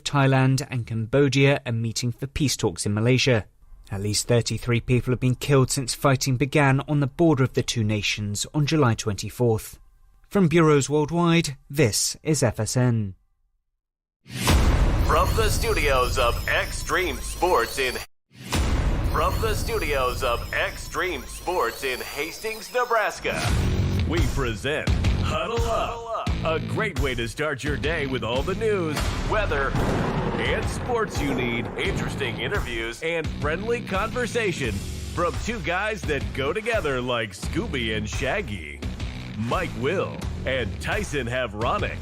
Thailand and Cambodia are meeting for peace talks in Malaysia. At least 33 people have been killed since fighting began on the border of the two nations on July 24th. From bureaus worldwide, this is FSN. From the studios of Extreme Sports in Hastings, Nebraska, we present Huddle Up, a great way to start your day with all the news, weather, and sports you need, interesting interviews, and friendly conversation from two guys that go together like Scooby and Shaggy, Mike Will and Tyson Havronic.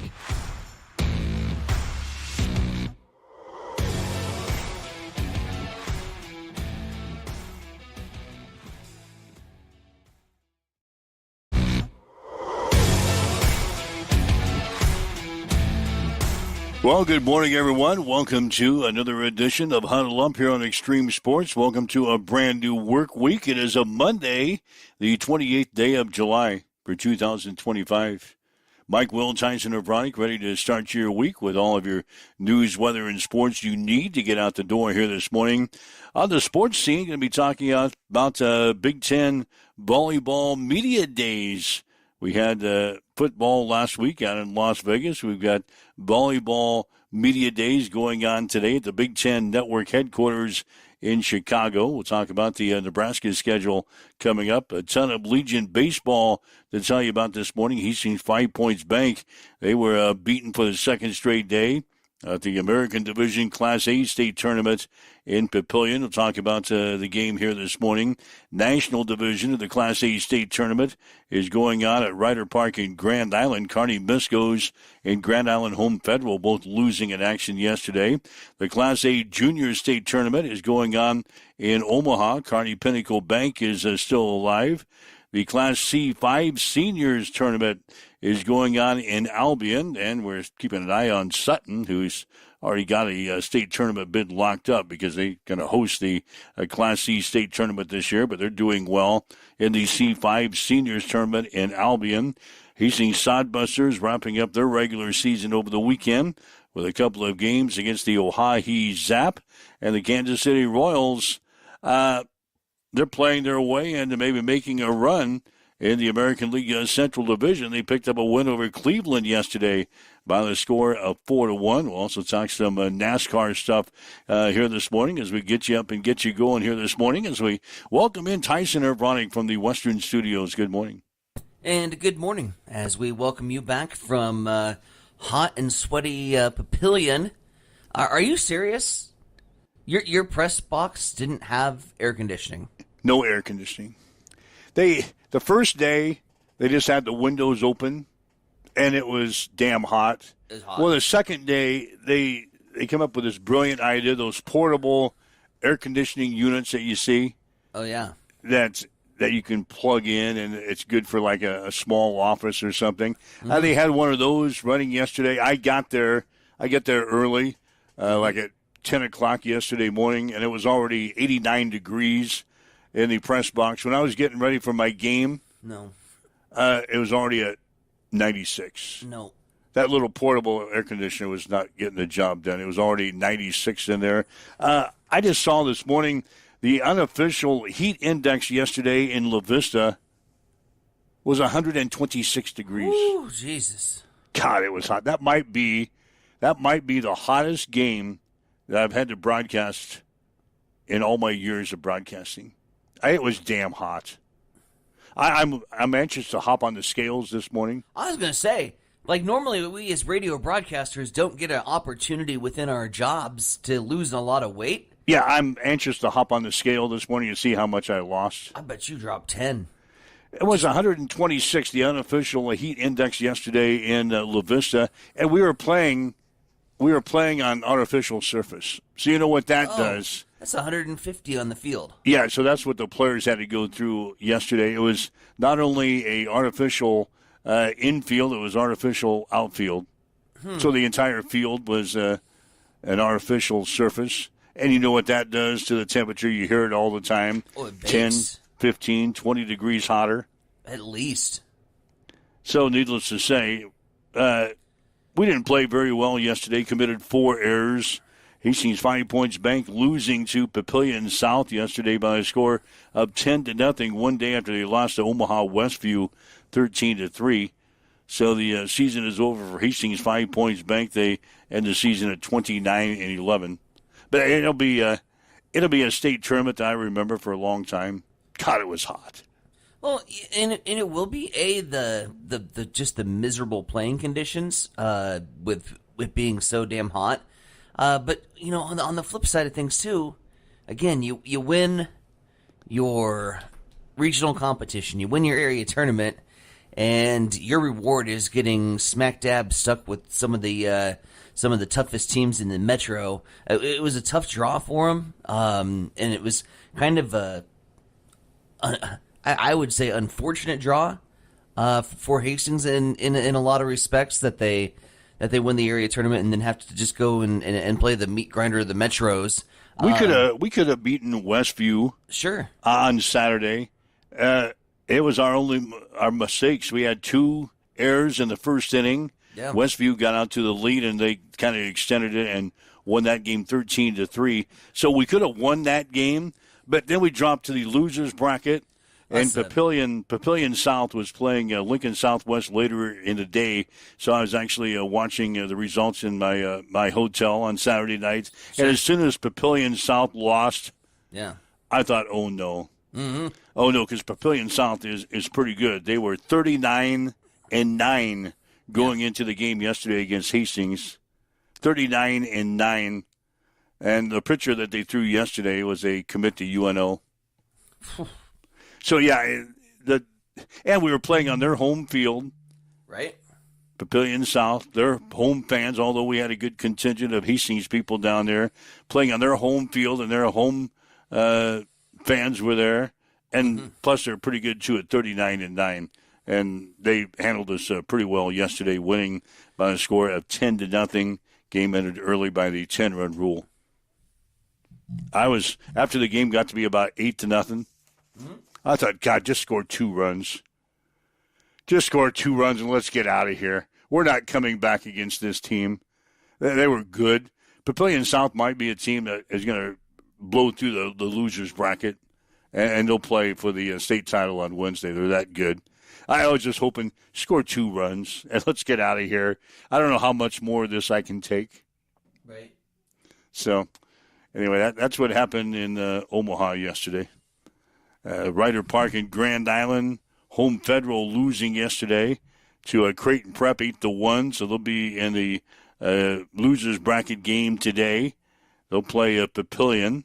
Well, good morning, everyone. Welcome to another edition of Huddle Up here on Extreme Sports. Welcome to a brand new work week. It is a Monday, the 28th day of July for 2025. Mike Will, Tyson Havronic, ready to start your week with all of your news, weather, and sports you need to get out the door here this morning. On the sports scene, going to be talking about Big Ten volleyball media days. We had football last week out in Las Vegas. We've got volleyball media days going on today at the Big Ten Network headquarters in Chicago. We'll talk about the Nebraska schedule coming up. A ton of Legion baseball to tell you about this morning. Hastings 5 Points Bank. They were beaten for the second straight day at the American Division Class A state tournament in Papillion. We'll talk about the game here this morning. National Division of the Class A state tournament is going on at Ryder Park in Grand Island. Kearney Miscos and Grand Island Home Federal both losing in action yesterday. The Class A junior state tournament is going on in Omaha. Kearney Pinnacle Bank is still alive. The Class C5 seniors tournament is going on in Albion, and we're keeping an eye on Sutton, who's already got a state tournament bid locked up because they're going to host the Class C state tournament this year, but they're doing well in the C5 seniors tournament in Albion. Hastings Sodbusters wrapping up their regular season over the weekend with a couple of games against the Oahe Zap and the Kansas City Royals. They're playing their way into maybe making a run in the American League Central Division. They picked up a win over Cleveland yesterday by the score of 4-1. We'll also talk some NASCAR stuff here this morning as we get you up and get you going here this morning as we welcome in Tyson Havronic from the Western Studios. Good morning. And good morning as we welcome you back from hot and sweaty Papillion. Are you serious? Your press box didn't have air conditioning? No air conditioning. The first day, they just had the windows open, and it was damn hot. It was hot. Well, the second day, they came up with this brilliant idea, those portable air conditioning units that you see. Oh, yeah. That you can plug in, and it's good for like a small office or something. Mm-hmm. They had one of those running yesterday. I got there early, like at 10 o'clock yesterday morning, and it was already 89 degrees in the press box. When I was getting ready for my game, it was already at 96. No. That little portable air conditioner was not getting the job done. It was already 96 in there. I just saw this morning the unofficial heat index yesterday in La Vista was 126 degrees. Ooh, Jesus. God, it was hot. That might be the hottest game that I've had to broadcast in all my years of broadcasting. It was damn hot. I'm anxious to hop on the scales this morning. I was going to say, like normally we as radio broadcasters don't get an opportunity within our jobs to lose a lot of weight. Yeah, I'm anxious to hop on the scale this morning and see how much I lost. I bet you dropped 10. It was 126, the unofficial heat index yesterday in La Vista, and we were playing on artificial surface. So you know what that does. That's 150 on the field. Yeah, so that's what the players had to go through yesterday. It was not only a artificial infield, it was artificial outfield. So the entire field was an artificial surface. And you know what that does to the temperature. You hear it all the time. Oh, it 10, bakes. 15, 20 degrees hotter. At least. So needless to say, We didn't play very well yesterday, committed 4 errors. Hastings 5 Points Bank losing to Papillion South yesterday by a score of 10-0, one day after they lost to Omaha Westview 13-3. So the season is over for Hastings 5 Points Bank. They end the season at 29-11. But it'll be a state tournament that I remember for a long time. God, it was hot. Well, and it will be the just the miserable playing conditions with being so damn hot. But on the flip side of things too, again, you win your regional competition, you win your area tournament, and your reward is getting smack dab stuck with some of the toughest teams in the metro. It was a tough draw for them, and it was kind of I would say unfortunate draw for Hastings in a lot of respects that they win the area tournament and then have to just go and play the meat grinder of the metros. We could have beaten Westview on Saturday. It was our mistakes. We had 2 errors in the first inning. Yeah. Westview got out to the lead and they kind of extended it and won that game 13-3. So we could have won that game, but then we dropped to the losers bracket. And Papillion South was playing Lincoln Southwest later in the day, so I was actually watching the results in my hotel on Saturday night. Sure. And as soon as Papillion South lost, I thought, oh no, oh no, because Papillion South is pretty good. They were 39-9 going into the game yesterday against Hastings, 39-9, and the pitcher that they threw yesterday was a commit to UNO. So, and we were playing on their home field. Right. Papillion South, their home fans, although we had a good contingent of Hastings people down there, playing on their home field, and their home fans were there. And plus, they're pretty good, too, at 39-9. And they handled us pretty well yesterday, winning by a score of 10-0. Game ended early by the 10-run rule. After the game got to be about 8-0, I thought, God, just score 2 runs. Just score 2 runs and let's get out of here. We're not coming back against this team. They were good. Papillion South might be a team that is going to blow through the losers bracket, and they'll play for the state title on Wednesday. They're that good. I was just hoping, score 2 runs and let's get out of here. I don't know how much more of this I can take. Right. So, anyway, that's what happened in Omaha yesterday. Ryder Park in Grand Island, Home Federal losing yesterday to Creighton Prep 8-1, so they'll be in the losers bracket game today. They'll play Papillion.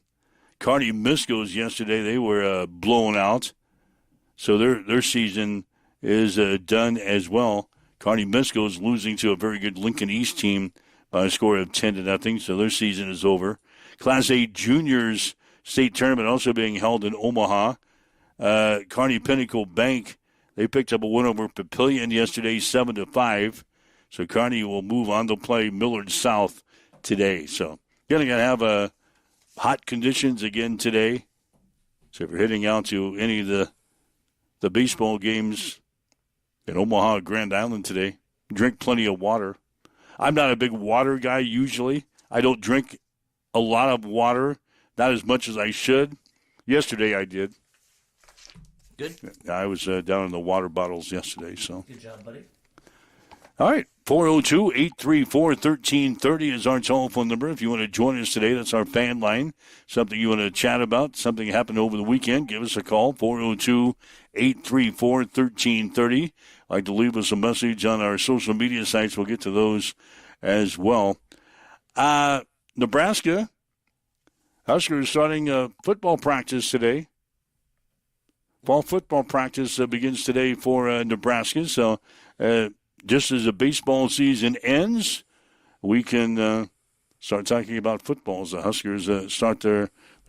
Kearney Miscos yesterday, they were blown out, so their season is done as well. Kearney Miscos losing to a very good Lincoln East team by a score of 10-0, so their season is over. Class A Juniors State Tournament also being held in Omaha. Kearney Pinnacle Bank, they picked up a win over Papillion yesterday, 7-5. So Kearney will move on to play Millard South today. So going to have hot conditions again today. So if you're heading out to any of the baseball games in Omaha or Grand Island today, drink plenty of water. I'm not a big water guy usually. I don't drink a lot of water, not as much as I should. Yesterday I did. Good. I was down in the water bottles yesterday. So good job, buddy. All right. 402-834-1330 is our telephone number. If you want to join us today, that's our fan line. Something you want to chat about, something happened over the weekend, give us a call, 402-834-1330. Like to leave us a message on our social media sites. We'll get to those as well. Nebraska, Huskers starting football practice today. Fall football practice begins today for Nebraska. So just as the baseball season ends, we can start talking about football as the Huskers start their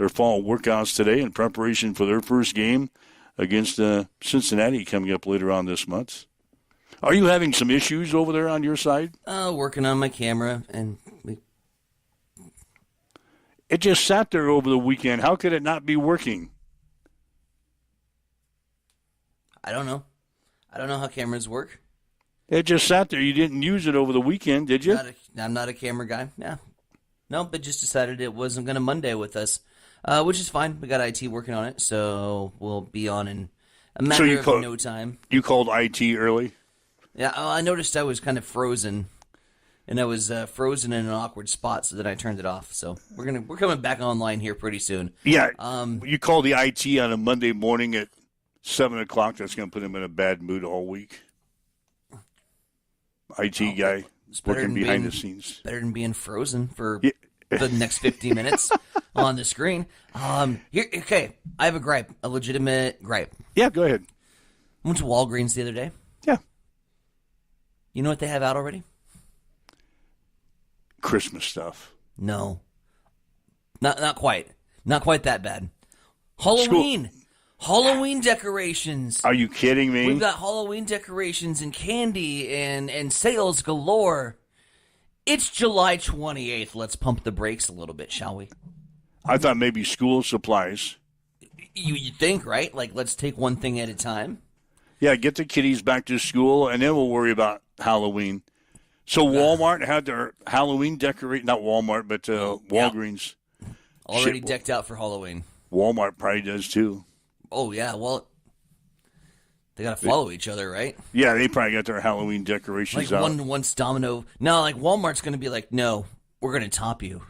fall workouts today in preparation for their first game against Cincinnati coming up later on this month. Are you having some issues over there on your side? Working on my camera. It just sat there over the weekend. How could it not be working? I don't know. I don't know how cameras work. It just sat there. You didn't use it over the weekend, did you? I'm not a camera guy. Yeah. No, but just decided it wasn't going to Monday with us, which is fine. We got IT working on it, so we'll be on in a matter of no time. You called IT early? Yeah, I noticed I was kind of frozen, and I was frozen in an awkward spot, so then I turned it off. So we're coming back online here pretty soon. Yeah, you call the IT on a Monday morning at 7 o'clock. That's going to put him in a bad mood all week. IT guy working behind the scenes. Better than being frozen for the next 15 minutes on the screen. Okay, I have a gripe, a legitimate gripe. Yeah, go ahead. I went to Walgreens the other day. Yeah. You know what they have out already? Christmas stuff. No. Not quite. Not quite that bad. Halloween. Halloween decorations. Are you kidding me? We've got Halloween decorations and candy and sales galore. It's July 28th. Let's pump the brakes a little bit, shall we? I thought maybe school supplies. You think, right? Like, let's take one thing at a time. Yeah, get the kiddies back to school, and then we'll worry about Halloween. So Walmart had their Halloween decorate, not Walmart, but Walgreens. Already decked out for Halloween. Walmart probably does, too. Oh, yeah, well, they got to follow each other, right? Yeah, they probably got their Halloween decorations out. Like one domino. No, like Walmart's going to be like, no, we're going to top you.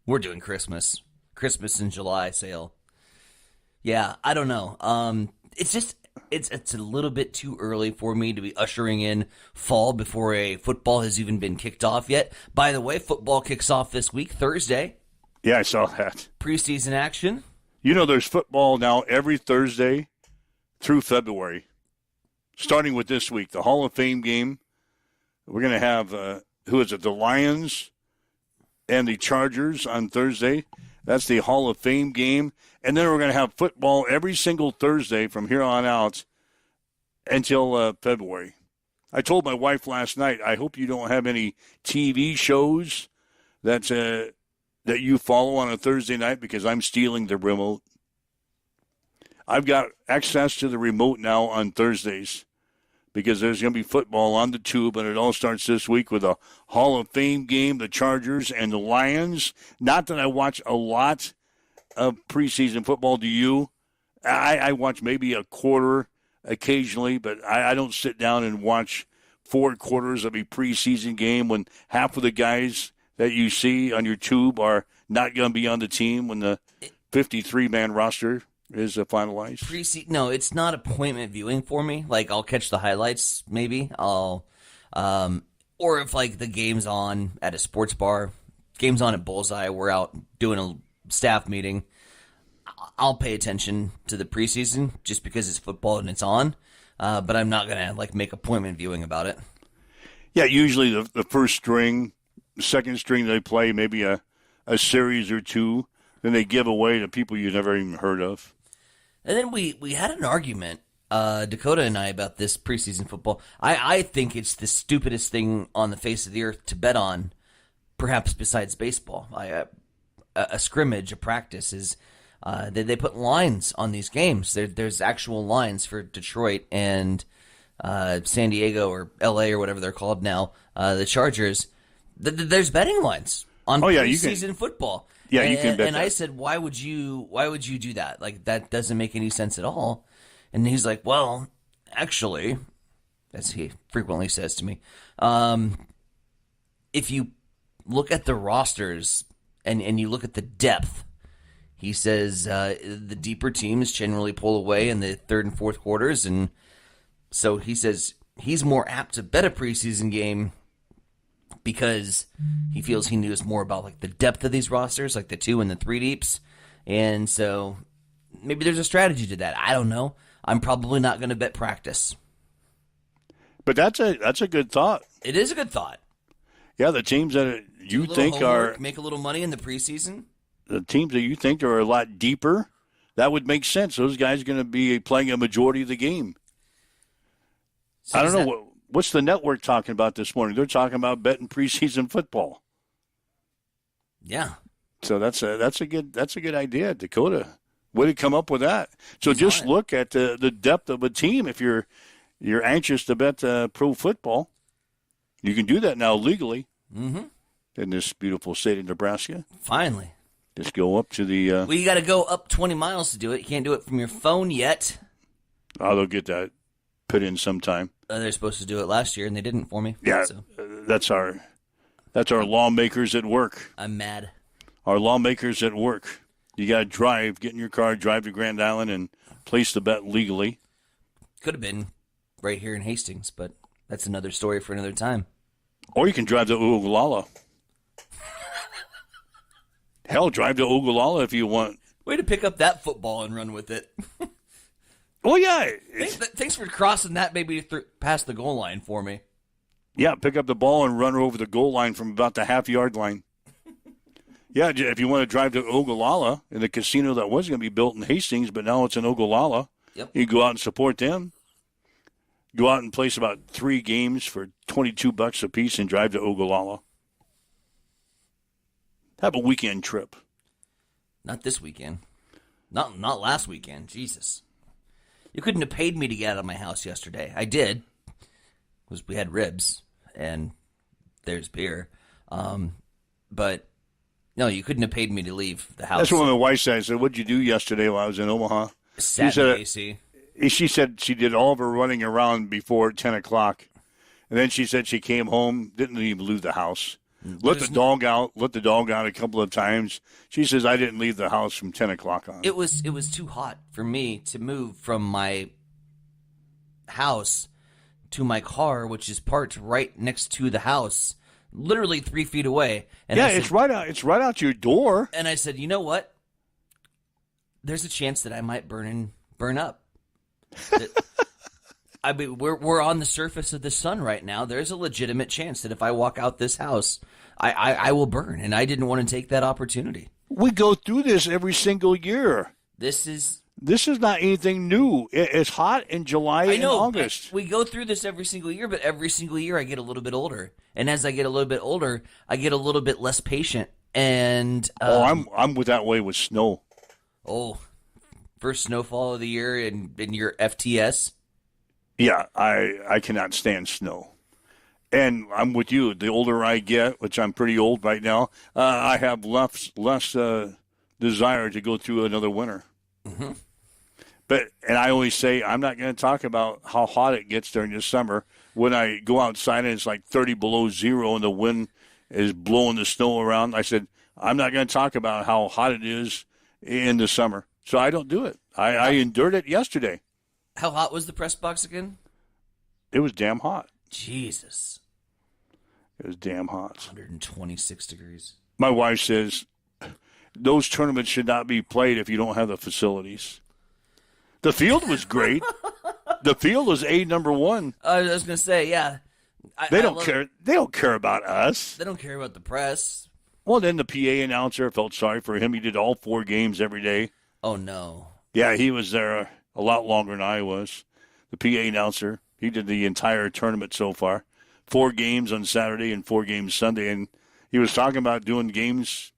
We're doing Christmas. Christmas in July sale. Yeah, I don't know. It's just, it's a little bit too early for me to be ushering in fall before a football has even been kicked off yet. By the way, football kicks off this week, Thursday. Yeah, I saw that. Preseason action. You know, there's football now every Thursday through February, starting with this week, the Hall of Fame game. We're going to have, the Lions and the Chargers on Thursday. That's the Hall of Fame game. And then we're going to have football every single Thursday from here on out until February. I told my wife last night, I hope you don't have any TV shows that you follow on a Thursday night because I'm stealing the remote. I've got access to the remote now on Thursdays because there's going to be football on the tube, and it all starts this week with a Hall of Fame game, the Chargers and the Lions. Not that I watch a lot of preseason football. Do you? I watch maybe a quarter occasionally, but I don't sit down and watch 4 quarters of a preseason game when half of the guys that you see on your tube are not going to be on the team when the 53-man roster is finalized. No, it's not appointment viewing for me. Like, I'll catch the highlights, maybe. Or if, like, the game's on at a sports bar, game's on at Bullseye, we're out doing a staff meeting, I'll pay attention to the preseason just because it's football and it's on. But I'm not going to, like, make appointment viewing about it. Yeah, usually the first string, second string they play, maybe a series or two, then they give away to people you never even heard of. And then we had an argument, Dakota and I, about this preseason football. I think it's the stupidest thing on the face of the earth to bet on, perhaps besides baseball. A scrimmage, a practice is they put lines on these games. There's actual lines for Detroit and San Diego or L.A. or whatever they're called now, the Chargers. There's betting lines on preseason football. Yeah, you can bet and that. I said, why would you do that? Like, that doesn't make any sense at all. And he's like, well, actually, as he frequently says to me, if you look at the rosters and you look at the depth, he says the deeper teams generally pull away in the third and fourth quarters. And so he says he's more apt to bet a preseason game because he feels he knows more about, like, the depth of these rosters, like the 2 and the 3 deeps. And so maybe there's a strategy to that. I don't know. I'm probably not going to bet practice. But that's a good thought. It is a good thought. Yeah, the teams that you think homework, make a little money in the preseason. The teams that you think are a lot deeper, that would make sense. Those guys are going to be playing a majority of the game. So I don't know what's the network talking about this morning. They're talking about betting preseason football. Yeah. So that's a good idea, Dakota. Way to come up with that. So just look at the depth of a team if you're anxious to bet pro football. You can do that now legally Mm-hmm. in this beautiful state of Nebraska. Finally. Just go up to the... Well, you got to go up 20 miles to do it. You can't do it from your phone yet. Oh, they'll get that put in sometime. They're supposed to do it last year, and they didn't for me. Yeah, So. that's our lawmakers at work. I'm mad. Our lawmakers at work. You got to get in your car, drive to Grand Island, and place the bet legally. Could have been right here in Hastings, but that's another story for another time. Or you can drive to Ogallala. Hell, drive to Ogallala if you want. Way to pick up that football and run with it. Oh, yeah. Thanks for crossing that maybe past the goal line for me. Yeah, pick up the ball and run over the goal line from about the half-yard line. Yeah, if you want to drive to Ogallala, in the casino that was going to be built in Hastings, but now it's in Ogallala, Yep. you go out and support them. Go out and place about 3 games for $22 a piece and drive to Ogallala. Have a weekend trip. Not this weekend. Not last weekend. Jesus. You couldn't have paid me to get out of my house yesterday. I did. Because we had ribs and there's beer. But no, you couldn't have paid me to leave the house. That's what my wife said. I said, what'd you do yesterday while I was in Omaha? Sat in the AC. She said she did all of her running around before 10 o'clock. And then she said she came home, didn't even leave the house. Let the dog out a couple of times. She says, I didn't leave the house from 10 o'clock on. It was too hot for me to move from my house to my car, which is parked right next to the house, literally 3 feet away. And yeah, I said, it's right out your door. And I said, you know what? There's a chance that I might burn up. I mean, we're on the surface of the sun right now. There's a legitimate chance that if I walk out this house, I will burn, and I didn't want to take that opportunity. We go through this every single year. This is not anything new. It's hot in July and August. We go through this every single year, but every single year I get a little bit older, and as I get a little bit older, I get a little bit less patient. And I'm with that way with snow. Oh, first snowfall of the year in your FTS. Yeah, I cannot stand snow. And I'm with you. The older I get, which I'm pretty old right now, I have less desire to go through another winter. Mm-hmm. And I always say I'm not going to talk about how hot it gets during the summer. When I go outside and it's like 30 below zero and the wind is blowing the snow around, I said, I'm not going to talk about how hot it is in the summer. So I don't do it. I endured it yesterday. How hot was the press box again? It was damn hot. Jesus. It was damn hot. 126 degrees. My wife says those tournaments should not be played if you don't have the facilities. The field was great. The field was number one. I was going to say, yeah. They don't care. They don't care about us. They don't care about the press. Well, then the PA announcer felt sorry for him. He did all 4 games every day. Oh, no. Yeah, he was there a lot longer than I was. The PA announcer, he did the entire tournament so far. 4 games on Saturday and 4 games Sunday. And he was talking about doing games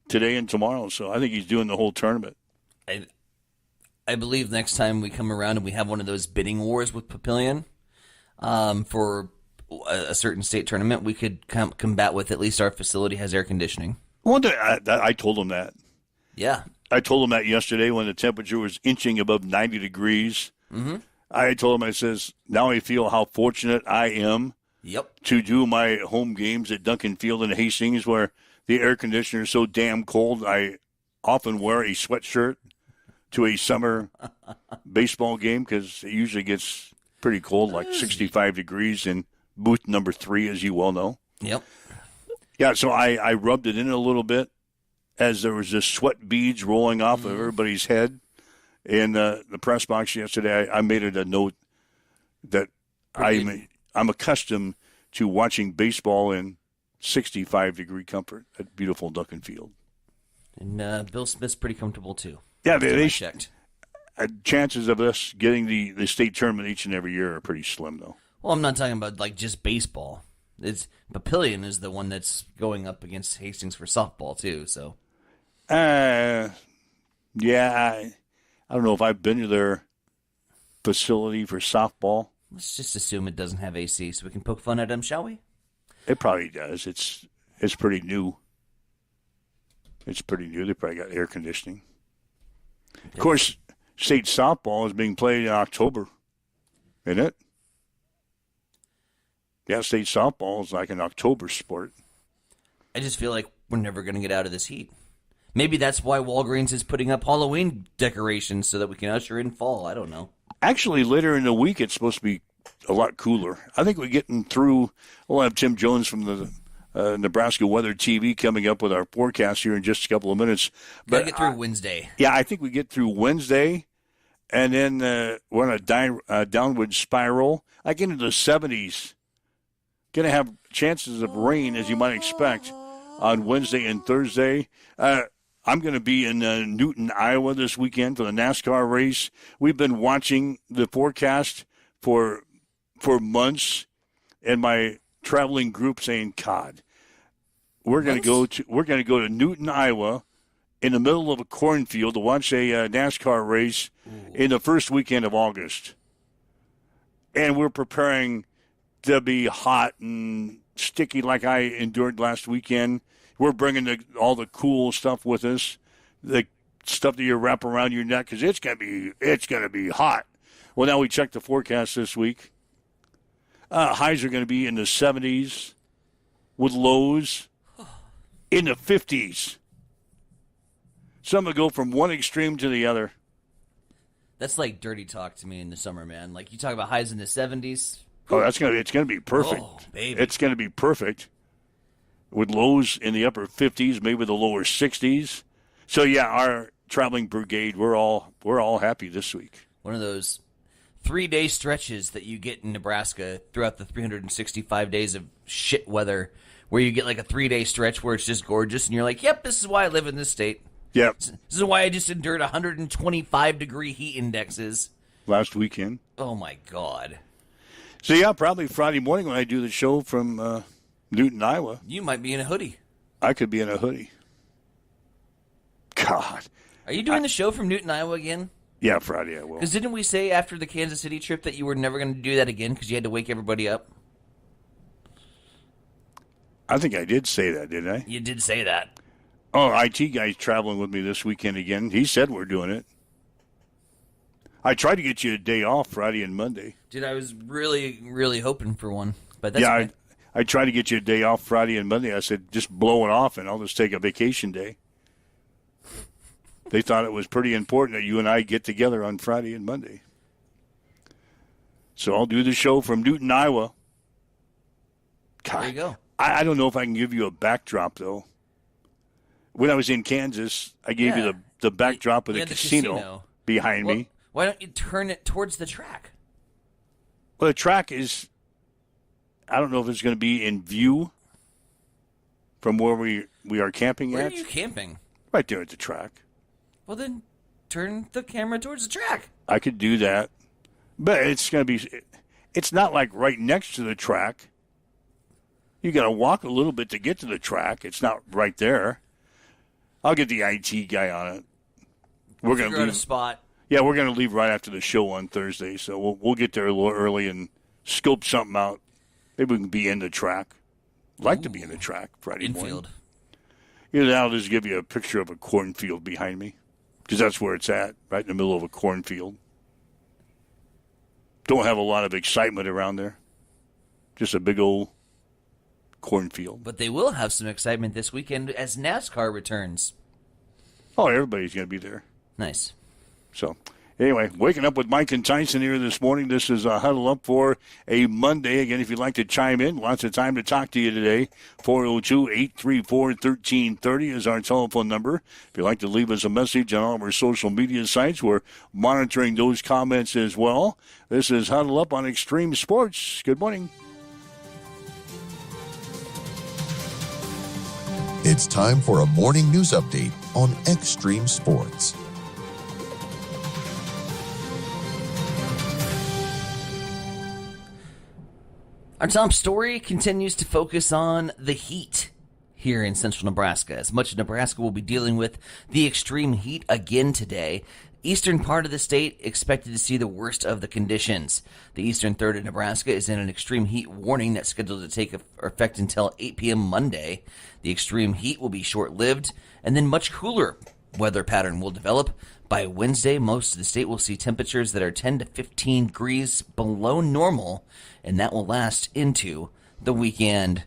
today and tomorrow. So I think he's doing the whole tournament. I believe next time we come around and we have one of those bidding wars with Papillion for a certain state tournament, we could combat with at least our facility has air conditioning. I told him that. Yeah. I told him that yesterday when the temperature was inching above 90 degrees. Mm-hmm. I told him, I says, now I feel how fortunate I am to do my home games at Duncan Field in Hastings where the air conditioner is so damn cold. I often wear a sweatshirt to a summer baseball game because it usually gets pretty cold, like 65 degrees in booth number 3, as you well know. Yep. Yeah, so I rubbed it in a little bit as there was just sweat beads rolling off of everybody's head. In the press box yesterday, I made it a note that I'm accustomed to watching baseball in 65-degree comfort at beautiful Duncan Field. And Bill Smith's pretty comfortable, too. Yeah, they checked. Chances of us getting the state tournament each and every year are pretty slim, though. Well, I'm not talking about like just baseball. It's Papillion is the one that's going up against Hastings for softball, too, so. Yeah, I don't know if I've been to their facility for softball. Let's just assume it doesn't have AC so we can poke fun at them, shall we? It probably does. It's pretty new. It's pretty new. They probably got air conditioning. Of course, state softball is being played in October, isn't it? Yeah, state softball is like an October sport. I just feel like we're never going to get out of this heat. Maybe that's why Walgreens is putting up Halloween decorations so that we can usher in fall. I don't know. Actually, later in the week, it's supposed to be a lot cooler. I think we're getting through. We'll have Tim Jones from the Nebraska Weather TV coming up with our forecast here in just a couple of minutes. But get through Wednesday. Yeah, I think we get through Wednesday, and then we're on a downward spiral. I get into the 70s. Going to have chances of rain, as you might expect, on Wednesday and Thursday. I'm going to be in Newton, Iowa this weekend for the NASCAR race. We've been watching the forecast for months, and my traveling group saying, "God, we're going to go to Newton, Iowa, in the middle of a cornfield to watch a NASCAR race in the first weekend of August, and we're preparing to be hot and sticky like I endured last weekend. We're bringing all the cool stuff with us, the stuff that you wrap around your neck, because it's gonna be hot." Well, now we checked the forecast this week. Highs are going to be in the 70s, with lows in the 50s. Some will go from one extreme to the other. That's like dirty talk to me in the summer, man. Like you talk about highs in the 70s. Oh, it's gonna be perfect. Oh, baby. It's gonna be perfect. With lows in the upper 50s, maybe the lower 60s. So yeah, our traveling brigade, we're all happy this week. One of those 3-day stretches that you get in Nebraska throughout the 365 days of shit weather, where you get like a 3-day stretch where it's just gorgeous, and you're like, "Yep, this is why I live in this state. Yep. This is why I just endured 125-degree heat indexes last weekend." Oh my God. So yeah, probably Friday morning when I do the show from Newton, Iowa. You might be in a hoodie. I could be in a hoodie. God. Are you doing the show from Newton, Iowa again? Yeah, Friday I will. Because didn't we say after the Kansas City trip that you were never going to do that again because you had to wake everybody up? I think I did say that, didn't I? You did say that. Oh, IT guy's traveling with me this weekend again. He said we're doing it. I tried to get you a day off Friday and Monday. Dude, I was really, really hoping for one. But that's yeah, okay. I tried to get you a day off Friday and Monday. I said, just blow it off and I'll just take a vacation day. They thought it was pretty important that you and I get together on Friday and Monday. So I'll do the show from Newton, Iowa. God, there you go. I don't know if I can give you a backdrop, though. When I was in Kansas, I gave you the backdrop of the casino behind me. Why don't you turn it towards the track? Well, the track is, I don't know if it's going to be in view from where we are camping Where at. are you camping? Right there at the track. Well, then turn the camera towards the track. I could do that. But it's going to be, it's not like right next to the track. You got to walk a little bit to get to the track. It's not right there. I'll get the IT guy on it. We're going to leave a spot. Yeah, we're going to leave right after the show on Thursday, so we'll get there a little early and scope something out. Maybe we can be in the track. I'd like to be in the track Friday morning. Infield. You know, I'll just give you a picture of a cornfield behind me, because that's where it's at, right in the middle of a cornfield. Don't have a lot of excitement around there. Just a big old cornfield. But they will have some excitement this weekend as NASCAR returns. Oh, everybody's going to be there. Nice. So, anyway, waking up with Mike and Tyson here this morning. This is a Huddle Up for a Monday. Again, if you'd like to chime in, lots of time to talk to you today. 402-834-1330 is our telephone number. If you'd like to leave us a message on all of our social media sites, we're monitoring those comments as well. This is Huddle Up on Extreme Sports. Good morning. It's time for a morning news update on Extreme Sports. Our top story continues to focus on the heat here in central Nebraska. As much as Nebraska will be dealing with the extreme heat again today, Eastern part of the state expected to see the worst of the conditions. The eastern third of Nebraska is in an extreme heat warning that's scheduled to take effect until 8 p.m. Monday. The extreme heat will be short-lived, and then much cooler weather pattern will develop. By Wednesday, most of the state will see temperatures that are 10 to 15 degrees below normal, and that will last into the weekend.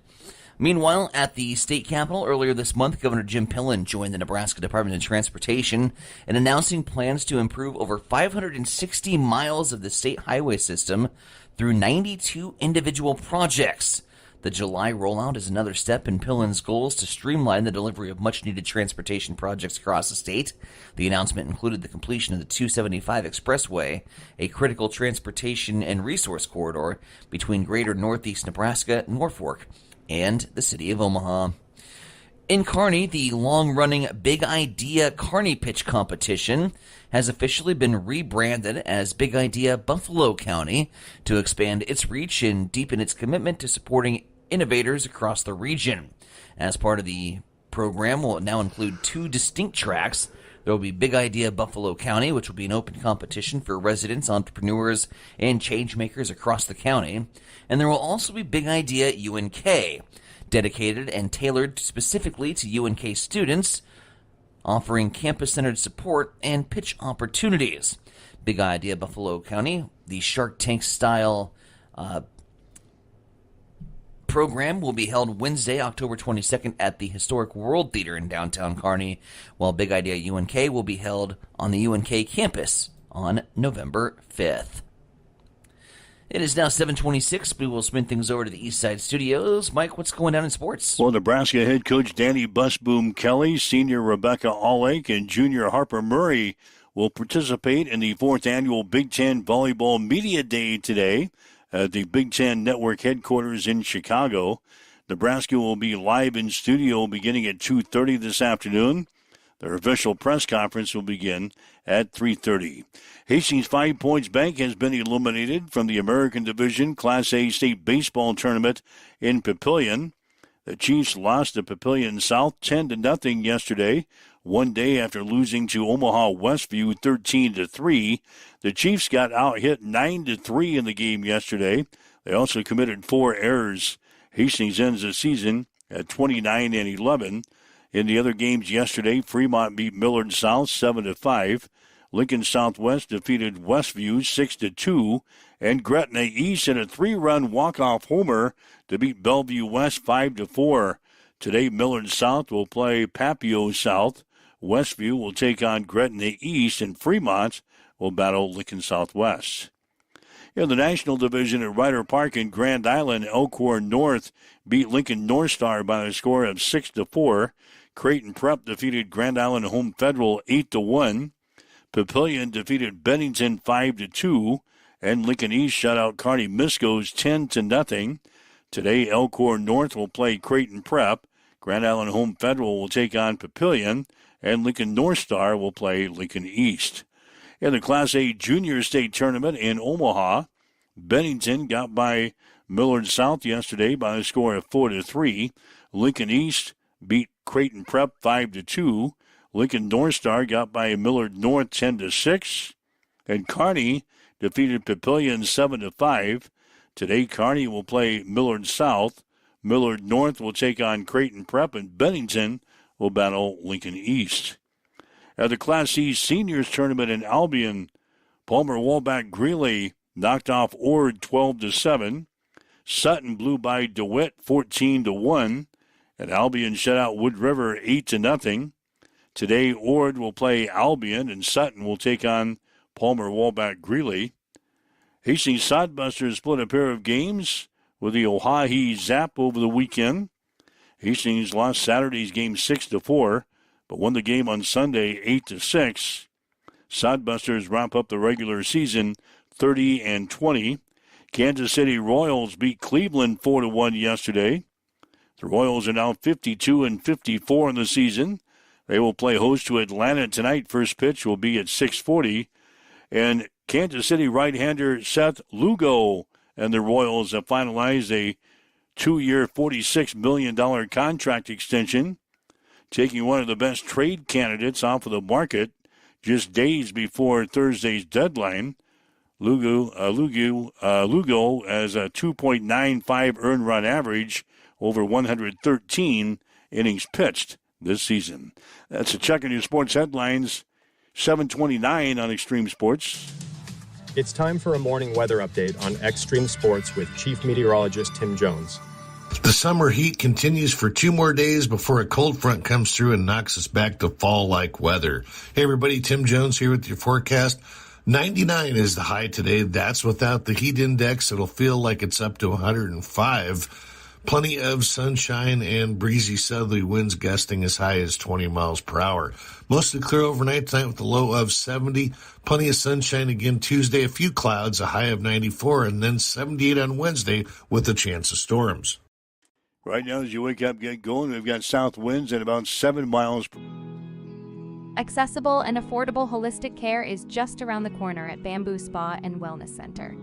Meanwhile, at the state capitol earlier this month, Governor Jim Pillen joined the Nebraska Department of Transportation in announcing plans to improve over 560 miles of the state highway system through 92 individual projects. The July rollout is another step in Pillen's goals to streamline the delivery of much-needed transportation projects across the state. The announcement included the completion of the 275 Expressway, a critical transportation and resource corridor between greater northeast Nebraska, Norfolk, and the city of Omaha. In Kearney, the long-running Big Idea Kearney Pitch competition has officially been rebranded as Big Idea Buffalo County to expand its reach and deepen its commitment to supporting innovators across the region. As part of the program, will now include 2 distinct tracks. There will be Big Idea Buffalo County, which will be an open competition for residents, entrepreneurs, and changemakers across the county. And there will also be Big Idea UNK, dedicated and tailored specifically to UNK students, offering campus-centered support and pitch opportunities. Big Idea Buffalo County, the Shark Tank-style program will be held Wednesday, October 22nd at the Historic World Theater in downtown Kearney, while Big Idea UNK will be held on the UNK campus on November 5th. It is now 7:26. We will spin things over to the East Side Studios. Mike, what's going on in sports? Well, Nebraska head coach Danny Busboom Kelly, senior Rebecca Allake, and junior Harper Murray will participate in the 4th annual Big Ten Volleyball Media Day today at the Big Ten Network headquarters in Chicago. Nebraska will be live in studio beginning at 2:30 this afternoon. Their official press conference will begin at 3:30. Hastings 5 Points Bank has been eliminated from the American Division Class A State Baseball Tournament in Papillion. The Chiefs lost to Papillion South 10-0 yesterday, one day after losing to Omaha Westview 13-3. The Chiefs got out-hit 9-3 in the game yesterday. They also committed 4 errors. Hastings ends the season at 29-11. In the other games yesterday, Fremont beat Millard South 7-5. Lincoln Southwest defeated Westview 6-2. And Gretna East hit a 3-run walk-off homer to beat Bellevue West 5-4. Today, Millard South will play Papio South. Westview will take on Gretna East, and Fremont will battle Lincoln Southwest. In the National Division at Ryder Park in Grand Island, Elkhorn North beat Lincoln North Star by a score of 6-4. Creighton Prep defeated Grand Island Home Federal 8-1. Papillion defeated Bennington 5-2. And Lincoln East shut out Kearney Miscos 10-0. Today, Elkhorn North will play Creighton Prep. Grand Island Home Federal will take on Papillion. And Lincoln North Star will play Lincoln East. In the Class A Junior State Tournament in Omaha, Bennington got by Millard South yesterday by a score of 4-3. Lincoln East beat Creighton Prep 5-2. Lincoln North Star got by Millard North 10-6. And Kearney defeated Papillion 7-5. Today, Kearney will play Millard South. Millard North will take on Creighton Prep, and Bennington will battle Lincoln East. At the Class C Seniors Tournament in Albion, Palmer Walbach Greeley knocked off Ord 12-7. Sutton blew by DeWitt 14-1. And Albion shut out Wood River 8-0. Today, Ord will play Albion, and Sutton will take on Palmer Walbach Greeley. Hastings Sodbusters split a pair of games with the Oahe Zap over the weekend. Hastings lost Saturday's game 6-4, but won the game on Sunday 8-6. Sodbusters wrap up the regular season 30-20. Kansas City Royals beat Cleveland 4-1 yesterday. The Royals are now 52-54 in the season. They will play host to Atlanta tonight. First pitch will be at 6:40. And Kansas City right-hander Seth Lugo and the Royals have finalized a 2-year, $46 million contract extension, taking one of the best trade candidates off of the market. Just days before Thursday's deadline, Lugo has a 2.95 earned run average over 113 innings pitched this season. That's a check on your sports headlines, 7:29 on Extreme Sports. It's time for a morning weather update on Extreme Sports with Chief Meteorologist Tim Jones. The summer heat continues for 2 more days before a cold front comes through and knocks us back to fall-like weather. Hey everybody, Tim Jones here with your forecast. 99 is the high today. That's without the heat index. It'll feel like it's up to 105. Plenty of sunshine and breezy southerly winds gusting as high as 20 miles per hour. Mostly clear overnight tonight with a low of 70. Plenty of sunshine again Tuesday. A few clouds, a high of 94, and then 78 on Wednesday with a chance of storms. Right now, as you wake up, get going, we've got south winds at about 7 miles. Accessible and affordable holistic care is just around the corner at Bamboo Spa and Wellness Center.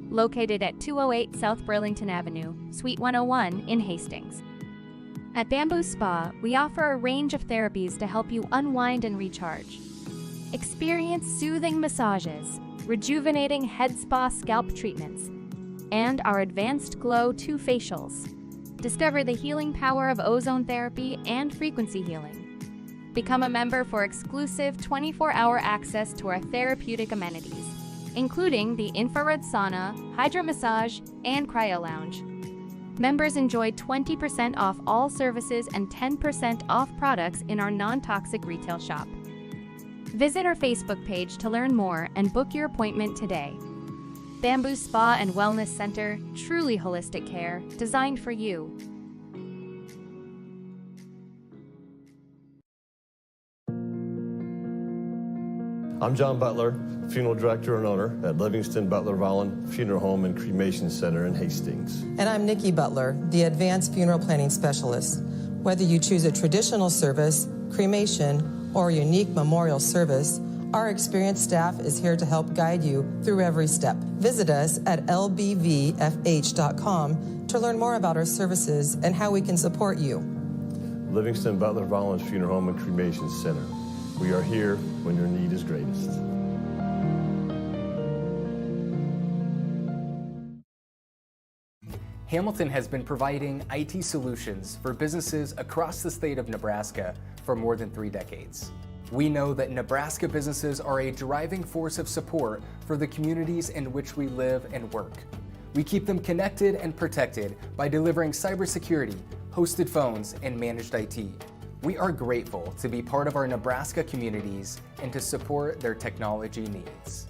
Located at 208 South Burlington Avenue, Suite 101 in Hastings. At Bamboo Spa, we offer a range of therapies to help you unwind and recharge. Experience soothing massages, rejuvenating head spa scalp treatments, and our Advanced Glow 2 facials. Discover the healing power of ozone therapy and frequency healing. Become a member for exclusive 24-hour access to our therapeutic amenities, including the infrared sauna, hydro massage, and cryo lounge. Members enjoy 20% off all services and 10% off products in our non-toxic retail shop. Visit our Facebook page to learn more and book your appointment today. Bamboo Spa and Wellness Center, truly holistic care, designed for you. I'm John Butler, Funeral Director and Owner at Livingston Butler Volland Funeral Home and Cremation Center in Hastings. And I'm Nikki Butler, the Advanced Funeral Planning Specialist. Whether you choose a traditional service, cremation, or a unique memorial service, our experienced staff is here to help guide you through every step. Visit us at lbvfh.com to learn more about our services and how we can support you. Livingston Butler Volland Funeral Home and Cremation Center. We are here when your need is greatest. Hamilton has been providing IT solutions for businesses across the state of Nebraska for more than 3 decades. We know that Nebraska businesses are a driving force of support for the communities in which we live and work. We keep them connected and protected by delivering cybersecurity, hosted phones, and managed IT. We are grateful to be part of our Nebraska communities and to support their technology needs.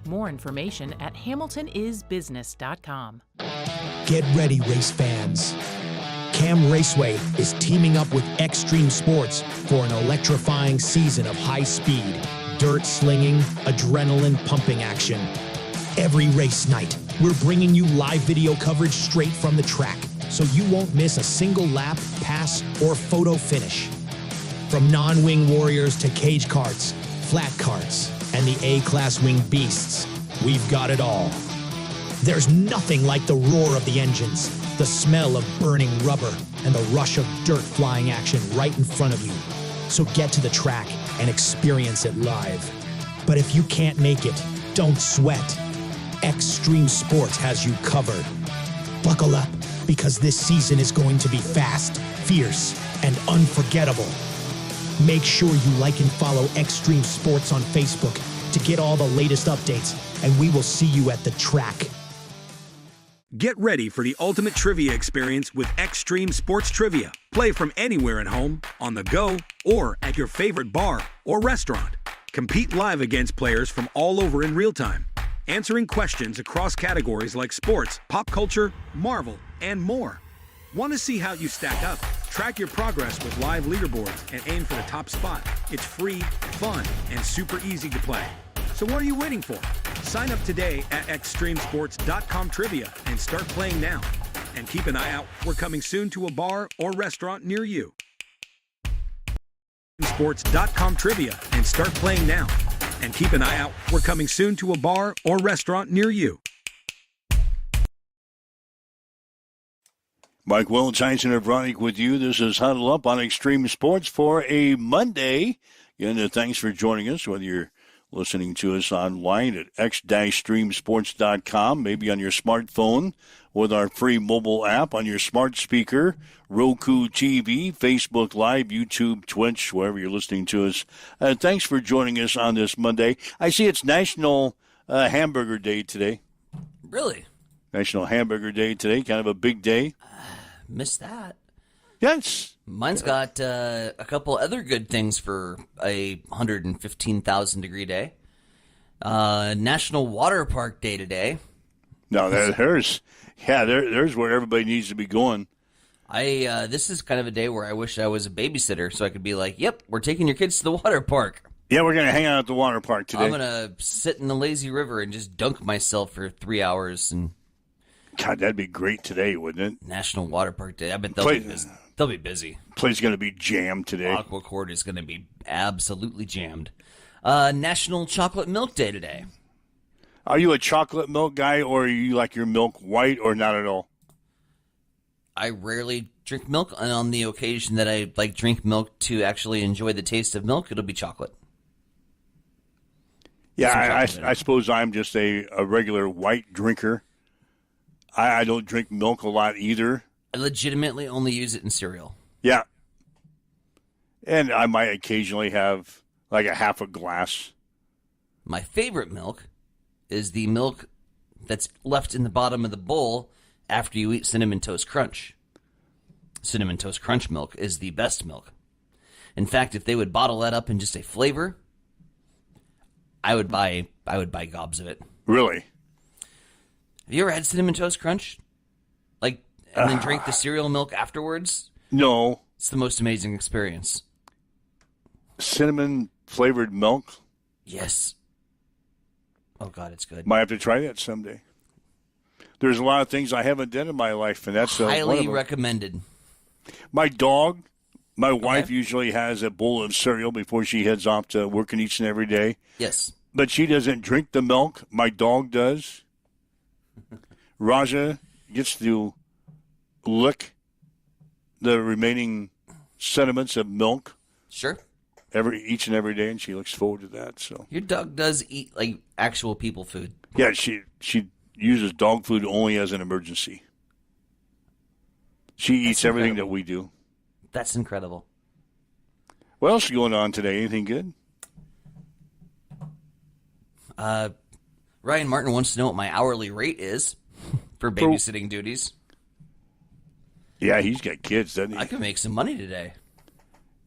More information at hamiltonisbusiness.com. Get ready, race fans. Cam Raceway is teaming up with Extreme Sports for an electrifying season of high-speed, dirt-slinging, adrenaline-pumping action. Every race night, we're bringing you live video coverage straight from the track, so you won't miss a single lap, pass, or photo finish. From non-wing warriors to cage karts, flat karts, and the A-class wing beasts, we've got it all. There's nothing like the roar of the engines, the smell of burning rubber, and the rush of dirt flying action right in front of you. So get to the track and experience it live. But if you can't make it, don't sweat. Extreme Sports has you covered. Buckle up, because this season is going to be fast, fierce, and unforgettable. Make sure you like and follow Extreme Sports on Facebook to get all the latest updates, and we will see you at the track. Get ready for the ultimate trivia experience with Extreme Sports Trivia. Play from anywhere at home, on the go, or at your favorite bar or restaurant. Compete live against players from all over in real time, answering questions across categories like sports, pop culture, Marvel, and more. Want to see how you stack up? Track your progress with live leaderboards and aim for the top spot. It's free, fun, and super easy to play. So what are you waiting for? Sign up today at extremesports.com trivia and start playing now. And keep an eye out. We're coming soon to a bar or restaurant near you. Sports.com trivia and start playing now. And keep an eye out. We're coming soon to a bar or restaurant near you. Mike Will, Tyson and Vronic with you. This is Huddle Up on Extreme Sports for a Monday. And thanks for joining us, whether you're listening to us online at x-streamsports.com, maybe on your smartphone with our free mobile app, on your smart speaker, Roku TV, Facebook Live, YouTube, Twitch, wherever you're listening to us. Thanks for joining us on this Monday. I see it's National Hamburger Day today. Really? National Hamburger Day today, kind of a big day. Missed that. Yes. Mine's got a couple other good things for a 115,000 degree day. National Water Park Day today. No, there's where everybody needs to be going. This is kind of a day where I wish I was a babysitter so I could be like, yep, we're taking your kids to the water park. Yeah, we're going to hang out at the water park today. I'm going to sit in the lazy river and just dunk myself for 3 hours. And God, that'd be great today, wouldn't it? National Water Park Day. I bet they'll be busy. They'll be busy. Place going to be jammed today. Aqua Court is going to be absolutely jammed. National Chocolate Milk Day today. Are you a chocolate milk guy, or are you like your milk white, or not at all? I rarely drink milk, and on the occasion that I drink milk to actually enjoy the taste of milk, it'll be chocolate. Yeah, I suppose I'm just a regular white drinker. I don't drink milk a lot either. I legitimately only use it in cereal. Yeah. And I might occasionally have like a half a glass. My favorite milk is the milk that's left in the bottom of the bowl after you eat Cinnamon Toast Crunch. Cinnamon Toast Crunch milk is the best milk. In fact, if they would bottle that up in just a flavor, I would buy gobs of it. Really? Have you ever had Cinnamon Toast Crunch? And then drink the cereal milk afterwards? No. It's the most amazing experience. Cinnamon flavored milk? Yes. Oh, God, it's good. Might have to try that someday. There's a lot of things I haven't done in my life, and that's highly recommended. My dog, my wife usually has a bowl of cereal before she heads off to working each and every day. Yes. But she doesn't drink the milk. My dog does. Raja gets to lick the remaining sediments of milk. Sure. Each and every day, and she looks forward to that. So your dog does eat actual people food. Yeah, she uses dog food only as an emergency. She eats everything that we do. That's incredible. What else is going on today? Anything good? Ryan Martin wants to know what my hourly rate is for babysitting duties. Yeah, he's got kids, doesn't he? I could make some money today.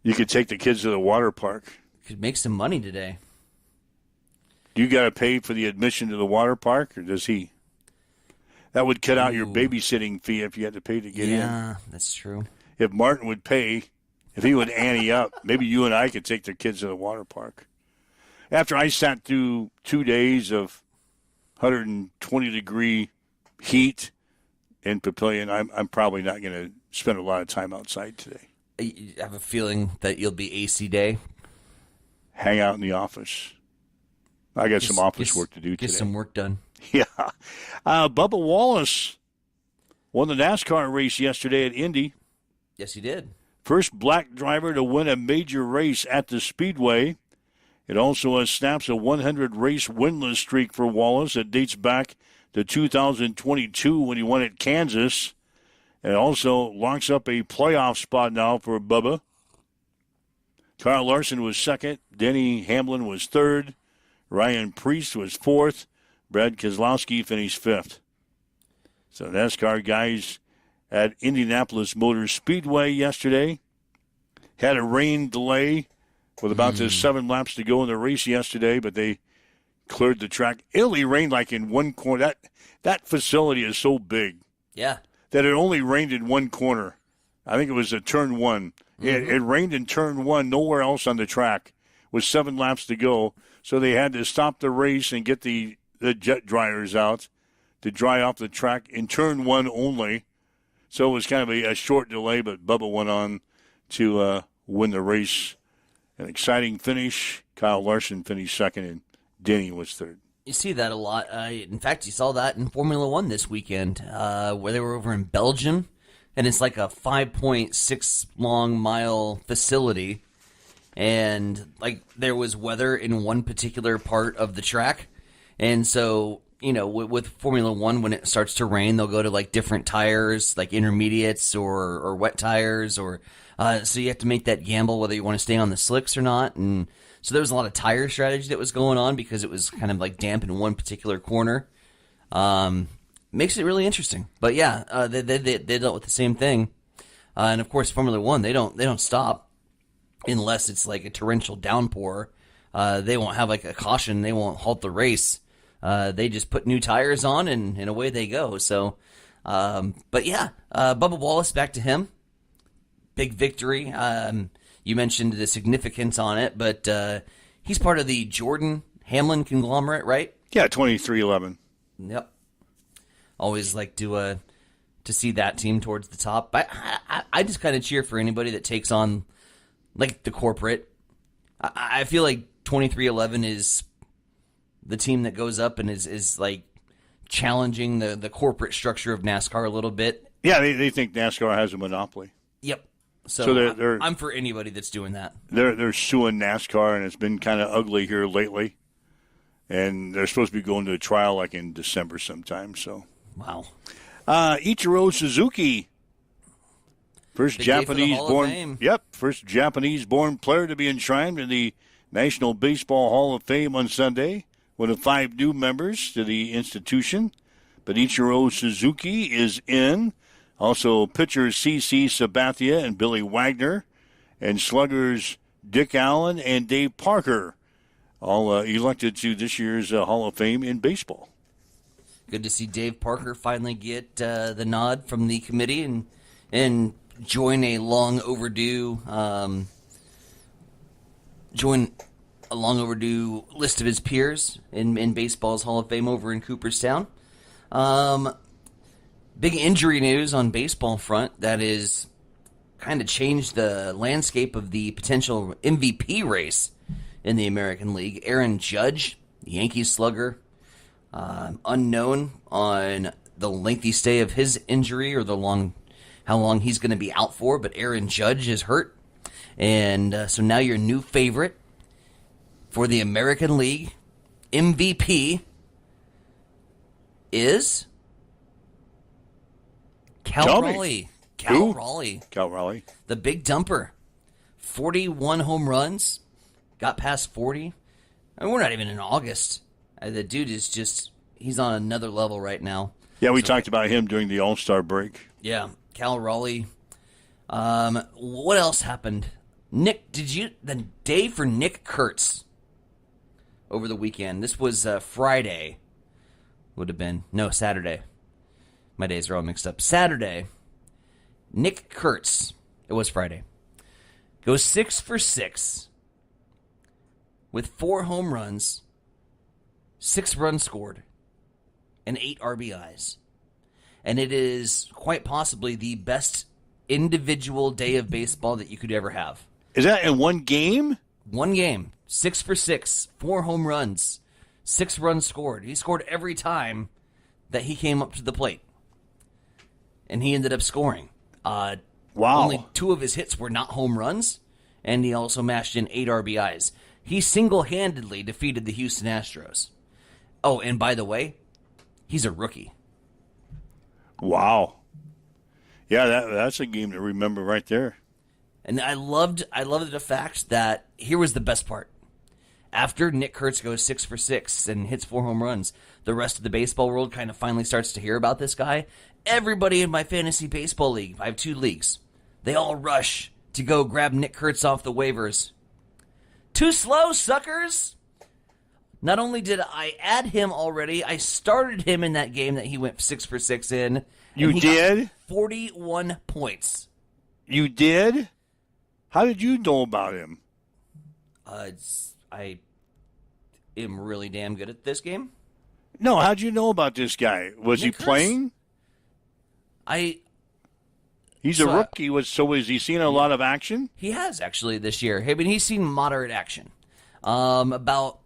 You could take the kids to the water park. Could make some money today. Do you got to pay for the admission to the water park, or does he? That would cut out your babysitting fee if you had to pay to get in. Yeah, that's true. If Martin would pay, if he would ante up, maybe you and I could take the kids to the water park. After I sat through 2 days of 120-degree heat in Papillion, I'm probably not going to spend a lot of time outside today. I have a feeling that you'll be AC day. Hang out in the office. I got some office work to do today. Get some work done. Yeah. Bubba Wallace won the NASCAR race yesterday at Indy. Yes, he did. First black driver to win a major race at the Speedway. It also snaps a 100-race winless streak for Wallace that dates back to 2022 when he won at Kansas. And also locks up a playoff spot now for Bubba. Kyle Larson was second. Denny Hamlin was third. Ryan Preece was fourth. Brad Keselowski finished fifth. So NASCAR guys at Indianapolis Motor Speedway yesterday had a rain delay with about 7 laps to go in the race yesterday, but they cleared the track. It only rained like in one corner. That facility is so big. Yeah. That it only rained in one corner. I think it was at turn one. It rained in turn one, nowhere else on the track, with 7 laps to go. So they had to stop the race and get the jet dryers out to dry off the track in turn one only. So it was kind of a short delay, but Bubba went on to win the race. An exciting finish. Kyle Larson finished second, and Denny was third. You see that a lot. In fact, you saw that in Formula One this weekend, where they were over in Belgium, and it's like a 5.6 long mile facility, and like there was weather in one particular part of the track, and so with Formula One, when it starts to rain, they'll go to like different tires, like intermediates or wet tires, or so you have to make that gamble whether you want to stay on the slicks or not, and so there was a lot of tire strategy that was going on because it was kind of like damp in one particular corner. Makes it really interesting, but yeah, they dealt with the same thing, and of course Formula One they don't stop unless it's like a torrential downpour. They won't have like a caution. They won't halt the race. They just put new tires on and away they go. So, but yeah, Bubba Wallace, back to him. Big victory. You mentioned the significance on it, but he's part of the Jordan Hamlin conglomerate, right? Yeah, 23-11. Yep. Always like to see that team towards the top. I just kind of cheer for anybody that takes on like the corporate. I feel like 2311 is the team that goes up and is like challenging the corporate structure of NASCAR a little bit. Yeah, they think NASCAR has a monopoly. Yep. So I'm for anybody that's doing that. They're suing NASCAR, and it's been kind of ugly here lately. And they're supposed to be going to a trial like in December sometime. So wow. Ichiro Suzuki, first Japanese-born. Yep, first Japanese-born player to be enshrined in the National Baseball Hall of Fame on Sunday. One of 5 new members to the institution. But Ichiro Suzuki is in. Also, pitchers C.C. Sabathia and Billy Wagner. And sluggers Dick Allen and Dave Parker, all elected to this year's Hall of Fame in baseball. Good to see Dave Parker finally get the nod from the committee and join a long overdue list of his peers in baseball's Hall of Fame over in Cooperstown. Big injury news on baseball front that is kind of changed the landscape of the potential MVP race in the American League. Aaron Judge, the Yankees slugger, unknown on the lengthy stay of his injury or how long he's going to be out for, but Aaron Judge is hurt. And so now your new favorite for the American League MVP is Cal Raleigh. Cal Raleigh. The big dumper. 41 home runs. Got past 40. I mean, we're not even in August. The dude is he's on another level right now. Yeah, we talked about him during the All-Star break. Yeah, Cal Raleigh. What else happened? The day for Nick Kurtz over the weekend. This was Friday. Would have been. No, Saturday. My days are all mixed up. Saturday, Nick Kurtz, it was Friday, goes 6 for 6 with 4 home runs, 6 runs scored, and 8 RBIs. And it is quite possibly the best individual day of baseball that you could ever have. Is that in one game? One game. 6 for 6, 4 home runs, 6 runs scored. He scored every time that he came up to the plate. And he ended up scoring. Wow. Only 2 of his hits were not home runs, and he also mashed in 8 RBIs. He single-handedly defeated the Houston Astros. Oh, and by the way, he's a rookie. Wow. Yeah, that's a game to remember right there. And I loved the fact that here was the best part. After Nick Kurtz goes 6 for 6 and hits 4 home runs, the rest of the baseball world kind of finally starts to hear about this guy. Everybody in my fantasy baseball league, I have 2 leagues, they all rush to go grab Nick Kurtz off the waivers. Too slow, suckers! Not only did I add him already, I started him in that game that he went 6 for 6 in. You did? 41 points. You did? How did you know about him? I am really damn good at this game. No, how'd you know about this guy? Was he playing? He's a rookie. Has he seen a lot of action? He has, actually, this year. I mean, he's seen moderate action. About,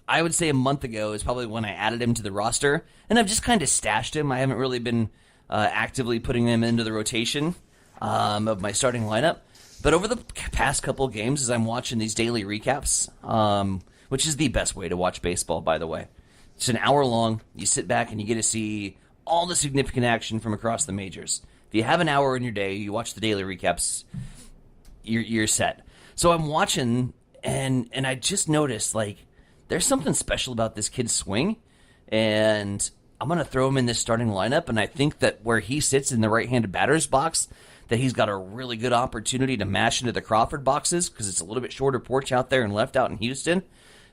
I would say a month ago is probably when I added him to the roster, and I've just kind of stashed him. I haven't really been actively putting him into the rotation of my starting lineup. But over the past couple of games, as I'm watching these daily recaps, which is the best way to watch baseball, by the way. It's an hour long. You sit back and you get to see all the significant action from across the majors. If you have an hour in your day, you watch the daily recaps, you're set. So I'm watching, and I just noticed, like, there's something special about this kid's swing, and I'm going to throw him in this starting lineup, and I think that where he sits in the right-handed batter's box, that he's got a really good opportunity to mash into the Crawford boxes, because it's a little bit shorter porch out there and left out in Houston.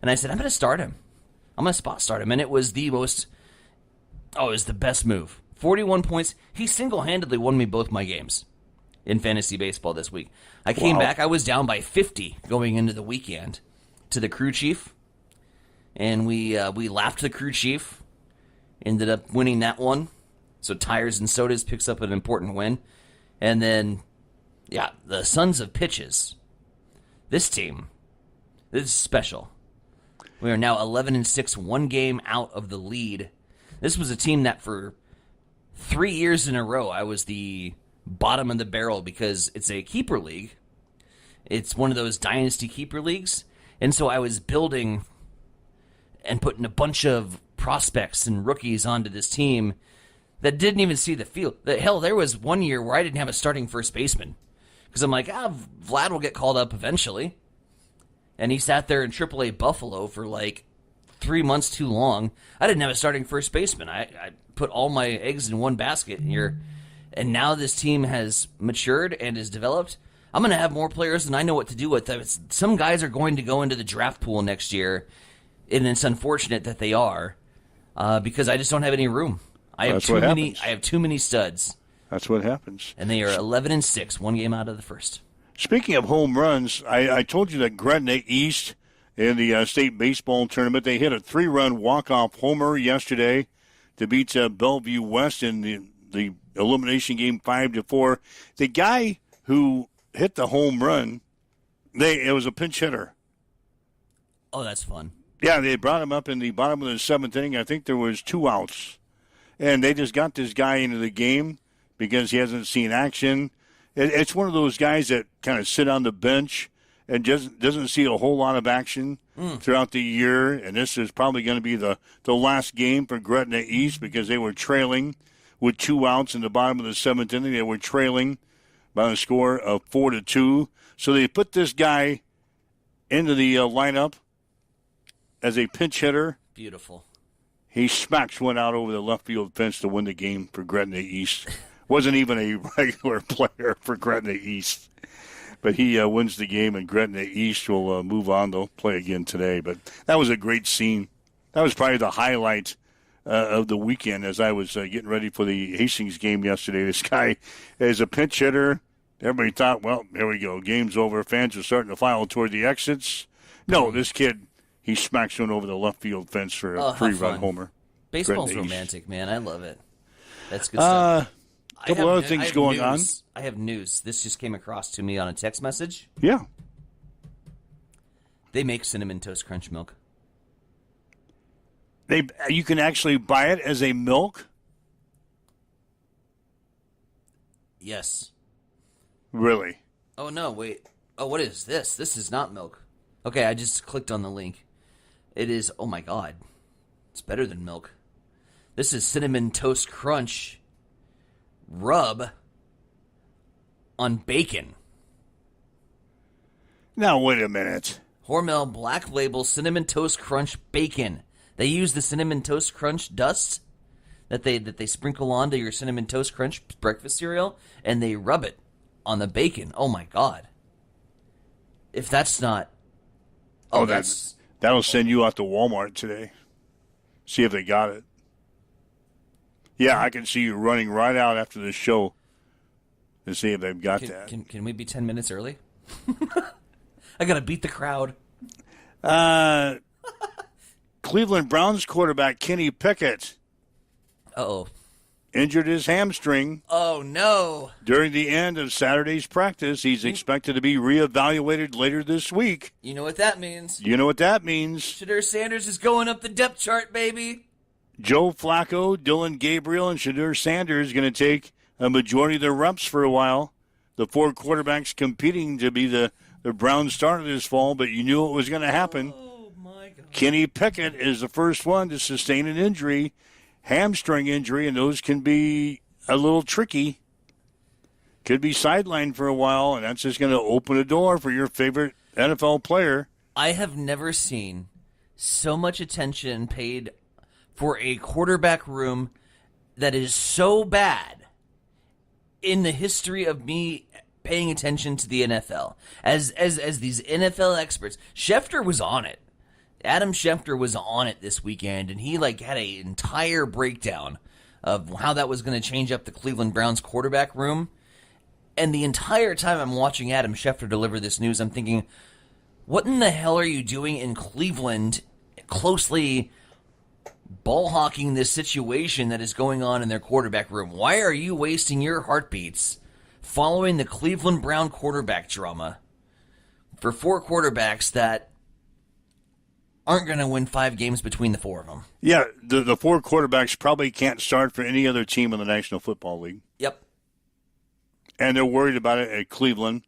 And I said, I'm going to start him. I'm going to spot start him. And it was it was the best move. 41 points. He single-handedly won me both my games in fantasy baseball this week. I came back. I was down by 50 going into the weekend to the crew chief. And we laughed the crew chief. Ended up winning that one. So Tires and Sodas picks up an important win. And then, the Sons of Pitches. This team, this is special. We are now 11-6, one game out of the lead. This was a team that for 3 years in a row, I was the bottom of the barrel because it's a keeper league. It's one of those dynasty keeper leagues. And so I was building and putting a bunch of prospects and rookies onto this team that didn't even see the field. Hell, there was one year where I didn't have a starting first baseman. Because I'm like, Vlad will get called up eventually. And he sat there in AAA Buffalo for like 3 months too long. I didn't have a starting first baseman. I put all my eggs in one basket here. And now this team has matured and is developed. I'm going to have more players than I know what to do with. Some guys are going to go into the draft pool next year. And it's unfortunate that they are. Because I just don't have any room. I have too many studs. That's what happens. And they are 11-6, one game out of the first. Speaking of home runs, I told you that Gretna East in the state baseball tournament, they hit a 3-run walk-off homer yesterday to beat Bellevue West in the elimination game 5-4. The guy who hit the home run, it was a pinch hitter. Oh, that's fun. Yeah, they brought him up in the bottom of the 7th inning. I think there was 2 outs. And they just got this guy into the game because he hasn't seen action. It's one of those guys that kind of sit on the bench and just doesn't see a whole lot of action throughout the year. And this is probably going to be the last game for Gretna East because they were trailing with 2 outs in the bottom of the 7th inning. They were trailing by a score of 4-2. So they put this guy into the lineup as a pinch hitter. Beautiful. He smacks one out over the left field fence to win the game for Gretna East. Wasn't even a regular player for Gretna East. But he wins the game, and Gretna East will move on. They'll play again today. But that was a great scene. That was probably the highlight of the weekend as I was getting ready for the Hastings game yesterday. This guy is a pinch hitter. Everybody thought, well, there we go. Game's over. Fans are starting to file toward the exits. No, this kid, he smacks one over the left field fence for a 3-run homer. Baseball's romantic, man. I love it. That's good stuff. A couple other things going on. I have news. This just came across to me on a text message. Yeah. They make Cinnamon Toast Crunch milk. You can actually buy it as a milk? Yes. Really? Oh, no, wait. Oh, what is this? This is not milk. Okay, I just clicked on the link. It is, oh my God. It's better than milk. This is Cinnamon Toast Crunch rub on bacon. Now, wait a minute. Hormel Black Label Cinnamon Toast Crunch Bacon. They use the Cinnamon Toast Crunch dust that they sprinkle onto your Cinnamon Toast Crunch breakfast cereal, and they rub it on the bacon. Oh, my God. If that's not... That'll send you out to Walmart today. See if they got it. Yeah, I can see you running right out after the show to see if they've got that. Can we be 10 minutes early? I got to beat the crowd. Cleveland Browns quarterback Kenny Pickett. Uh-oh. Injured his hamstring. Oh, no. During the end of Saturday's practice. He's expected to be reevaluated later this week. You know what that means. Shadur Sanders is going up the depth chart, baby. Joe Flacco, Dylan Gabriel, and Shadur Sanders going to take a majority of their reps for a while. the 4 quarterbacks competing to be the Browns starter this fall, but you knew it was going to happen. Oh, my God. Kenny Pickett is the first one to sustain an injury, hamstring injury, and those can be a little tricky. Could be sidelined for a while, and that's just going to open a door for your favorite NFL player. I have never seen so much attention paid for a quarterback room that is so bad in the history of me paying attention to the NFL. As these NFL experts, Schefter was on it. Adam Schefter was on it this weekend, and he had an entire breakdown of how that was going to change up the Cleveland Browns quarterback room. And the entire time I'm watching Adam Schefter deliver this news, I'm thinking, what in the hell are you doing in Cleveland closely ball hawking this situation that is going on in their quarterback room? Why are you wasting your heartbeats following the Cleveland Brown quarterback drama for 4 quarterbacks that aren't going to win 5 games between the 4 of them? Yeah, the 4 quarterbacks probably can't start for any other team in the National Football League. Yep. And they're worried about it at Cleveland.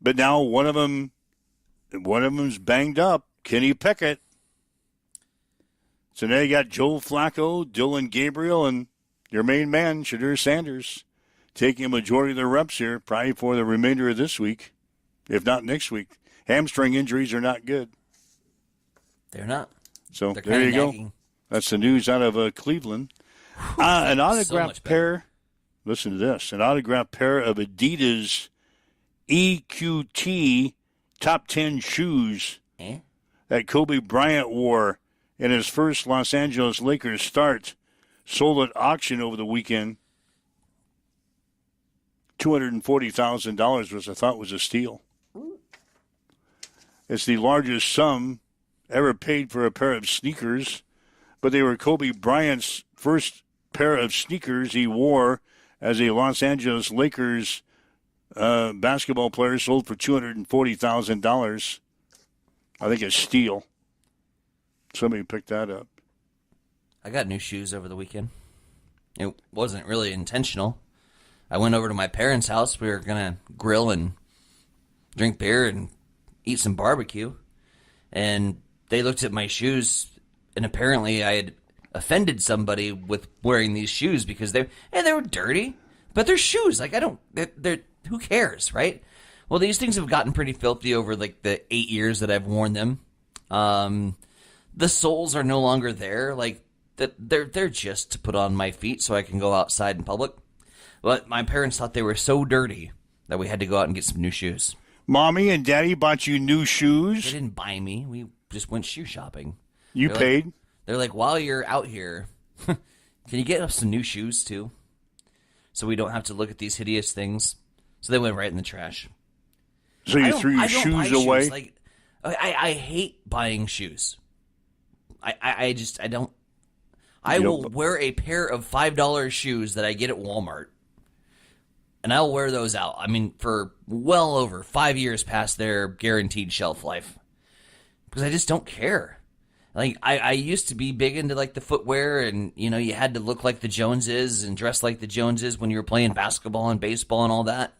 But now one of them's banged up, Kenny Pickett. So now you got Joe Flacco, Dylan Gabriel, and your main man, Shadur Sanders, taking a majority of the reps here, probably for the remainder of this week, if not next week. Hamstring injuries are not good. They're not. So They're there you nagging. go. That's the news out of Cleveland. An autographed pair. Listen to this. An autographed pair of Adidas EQT top 10 shoes that Kobe Bryant wore in his first Los Angeles Lakers start sold at auction over the weekend. $240,000, which I thought was a steal. It's the largest sum ever paid for a pair of sneakers, but they were Kobe Bryant's first pair of sneakers he wore as a Los Angeles Lakers basketball player, sold for $240,000. I think a steal. Somebody picked that up. I got new shoes over the weekend. It wasn't really intentional. I went over to my parents' house. We were going to grill and drink beer and eat some barbecue. And they looked at my shoes, and apparently I had offended somebody with wearing these shoes because they were dirty, but they're shoes. They're who cares, right? Well, these things have gotten pretty filthy over the 8 years that I've worn them. The soles are no longer there. They're just to put on my feet so I can go outside in public. But my parents thought they were so dirty that we had to go out and get some new shoes. Mommy and Daddy bought you new shoes? They didn't buy me. We just went shoe shopping. You paid? They're like, while you're out here, can you get us some new shoes too? So we don't have to look at these hideous things. So they went right in the trash. So you threw your shoes away? I hate buying shoes. I don't. I will wear a pair of $5 shoes that I get at Walmart, and I'll wear those out. I mean, for well over 5 years past their guaranteed shelf life, because I just don't care. I used to be big into the footwear, and you had to look like the Joneses and dress like the Joneses when you were playing basketball and baseball and all that.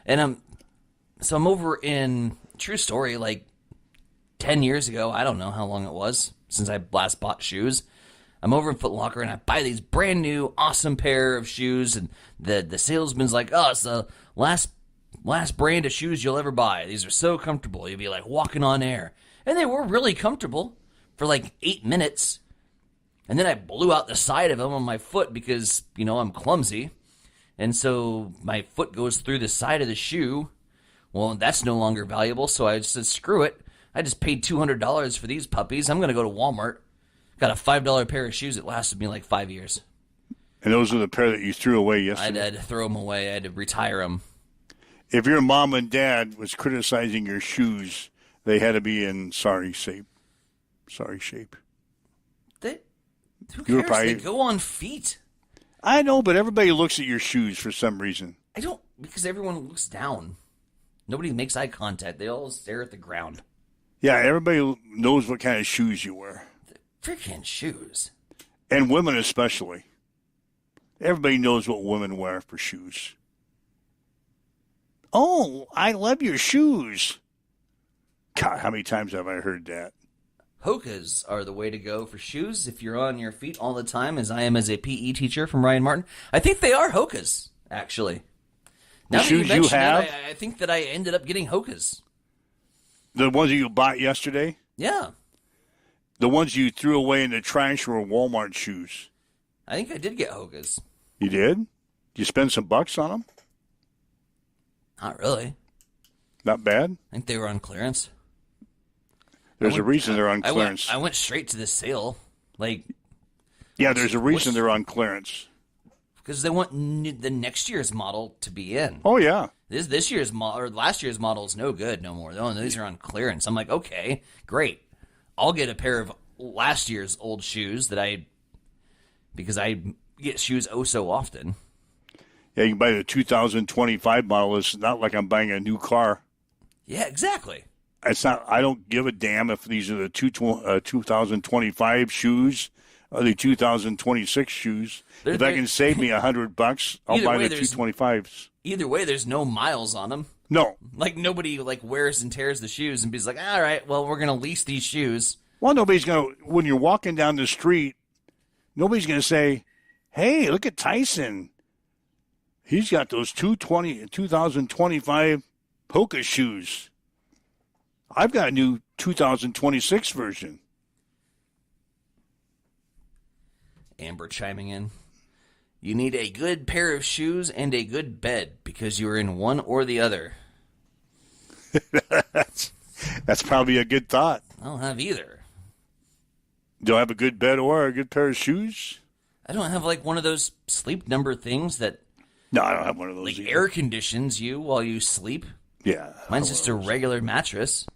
And I'm over in, true story, 10 years ago. I don't know how long it was since I last bought shoes. I'm over in Foot Locker, and I buy these brand new, awesome pair of shoes, and the salesman's like, "Oh, it's the last brand of shoes you'll ever buy. These are so comfortable. You'll be like walking on air." And they were really comfortable for 8 minutes. And then I blew out the side of them on my foot because, I'm clumsy. And so my foot goes through the side of the shoe. Well, that's no longer valuable, so I just said, screw it. I just paid $200 for these puppies. I'm going to go to Walmart. Got a $5 pair of shoes that lasted me 5 years. And those are the pair that you threw away yesterday? I had to throw them away. I had to retire them. If your mom and dad was criticizing your shoes, they had to be in sorry shape. Who cares? They go on feet. I know, but everybody looks at your shoes for some reason. I don't, because everyone looks down. Nobody makes eye contact. They all stare at the ground. Yeah, everybody knows what kind of shoes you wear. Freaking shoes. And women especially. Everybody knows what women wear for shoes. Oh, I love your shoes. God, how many times have I heard that? Hokas are the way to go for shoes if you're on your feet all the time, as I am as a PE teacher from Ryan Martin. I think they are Hokas, actually. The shoes you have? I think that I ended up getting Hokas. The ones that you bought yesterday? Yeah. The ones you threw away in the trash were Walmart shoes. I think I did get Hokas. You did? Did you spend some bucks on them? Not really. Not bad? I think they were on clearance. There's a reason they're on clearance. I went straight to the sale. Yeah, there's a reason they're on clearance. Because they want the next year's model to be in. Oh, yeah. This year's model, or last year's model is no good no more. Oh, these are on clearance. I'm like, okay, great. I'll get a pair of last year's old shoes because I get shoes oh so often. Yeah, you can buy the 2025 model. It's not like I'm buying a new car. Yeah, exactly. It's not. I don't give a damn if these are the 2025 shoes or the 2026 shoes. If I can save me $100, I'll buy the 225s. Either way, there's no miles on them. No. Nobody wears and tears the shoes and be like, all right, well, we're going to lease these shoes. Well, nobody's going to, when you're walking down the street, nobody's going to say, hey, look at Tyson. He's got those 2025 Hoka shoes. I've got a new 2026 version. Amber chiming in. You need a good pair of shoes and a good bed because you are in one or the other. That's probably a good thought. I don't have either. Do I have a good bed or a good pair of shoes? I don't have one of those sleep number things that... No, I don't have one of those either. Air conditions you while you sleep. Yeah. Mine's just a regular mattress.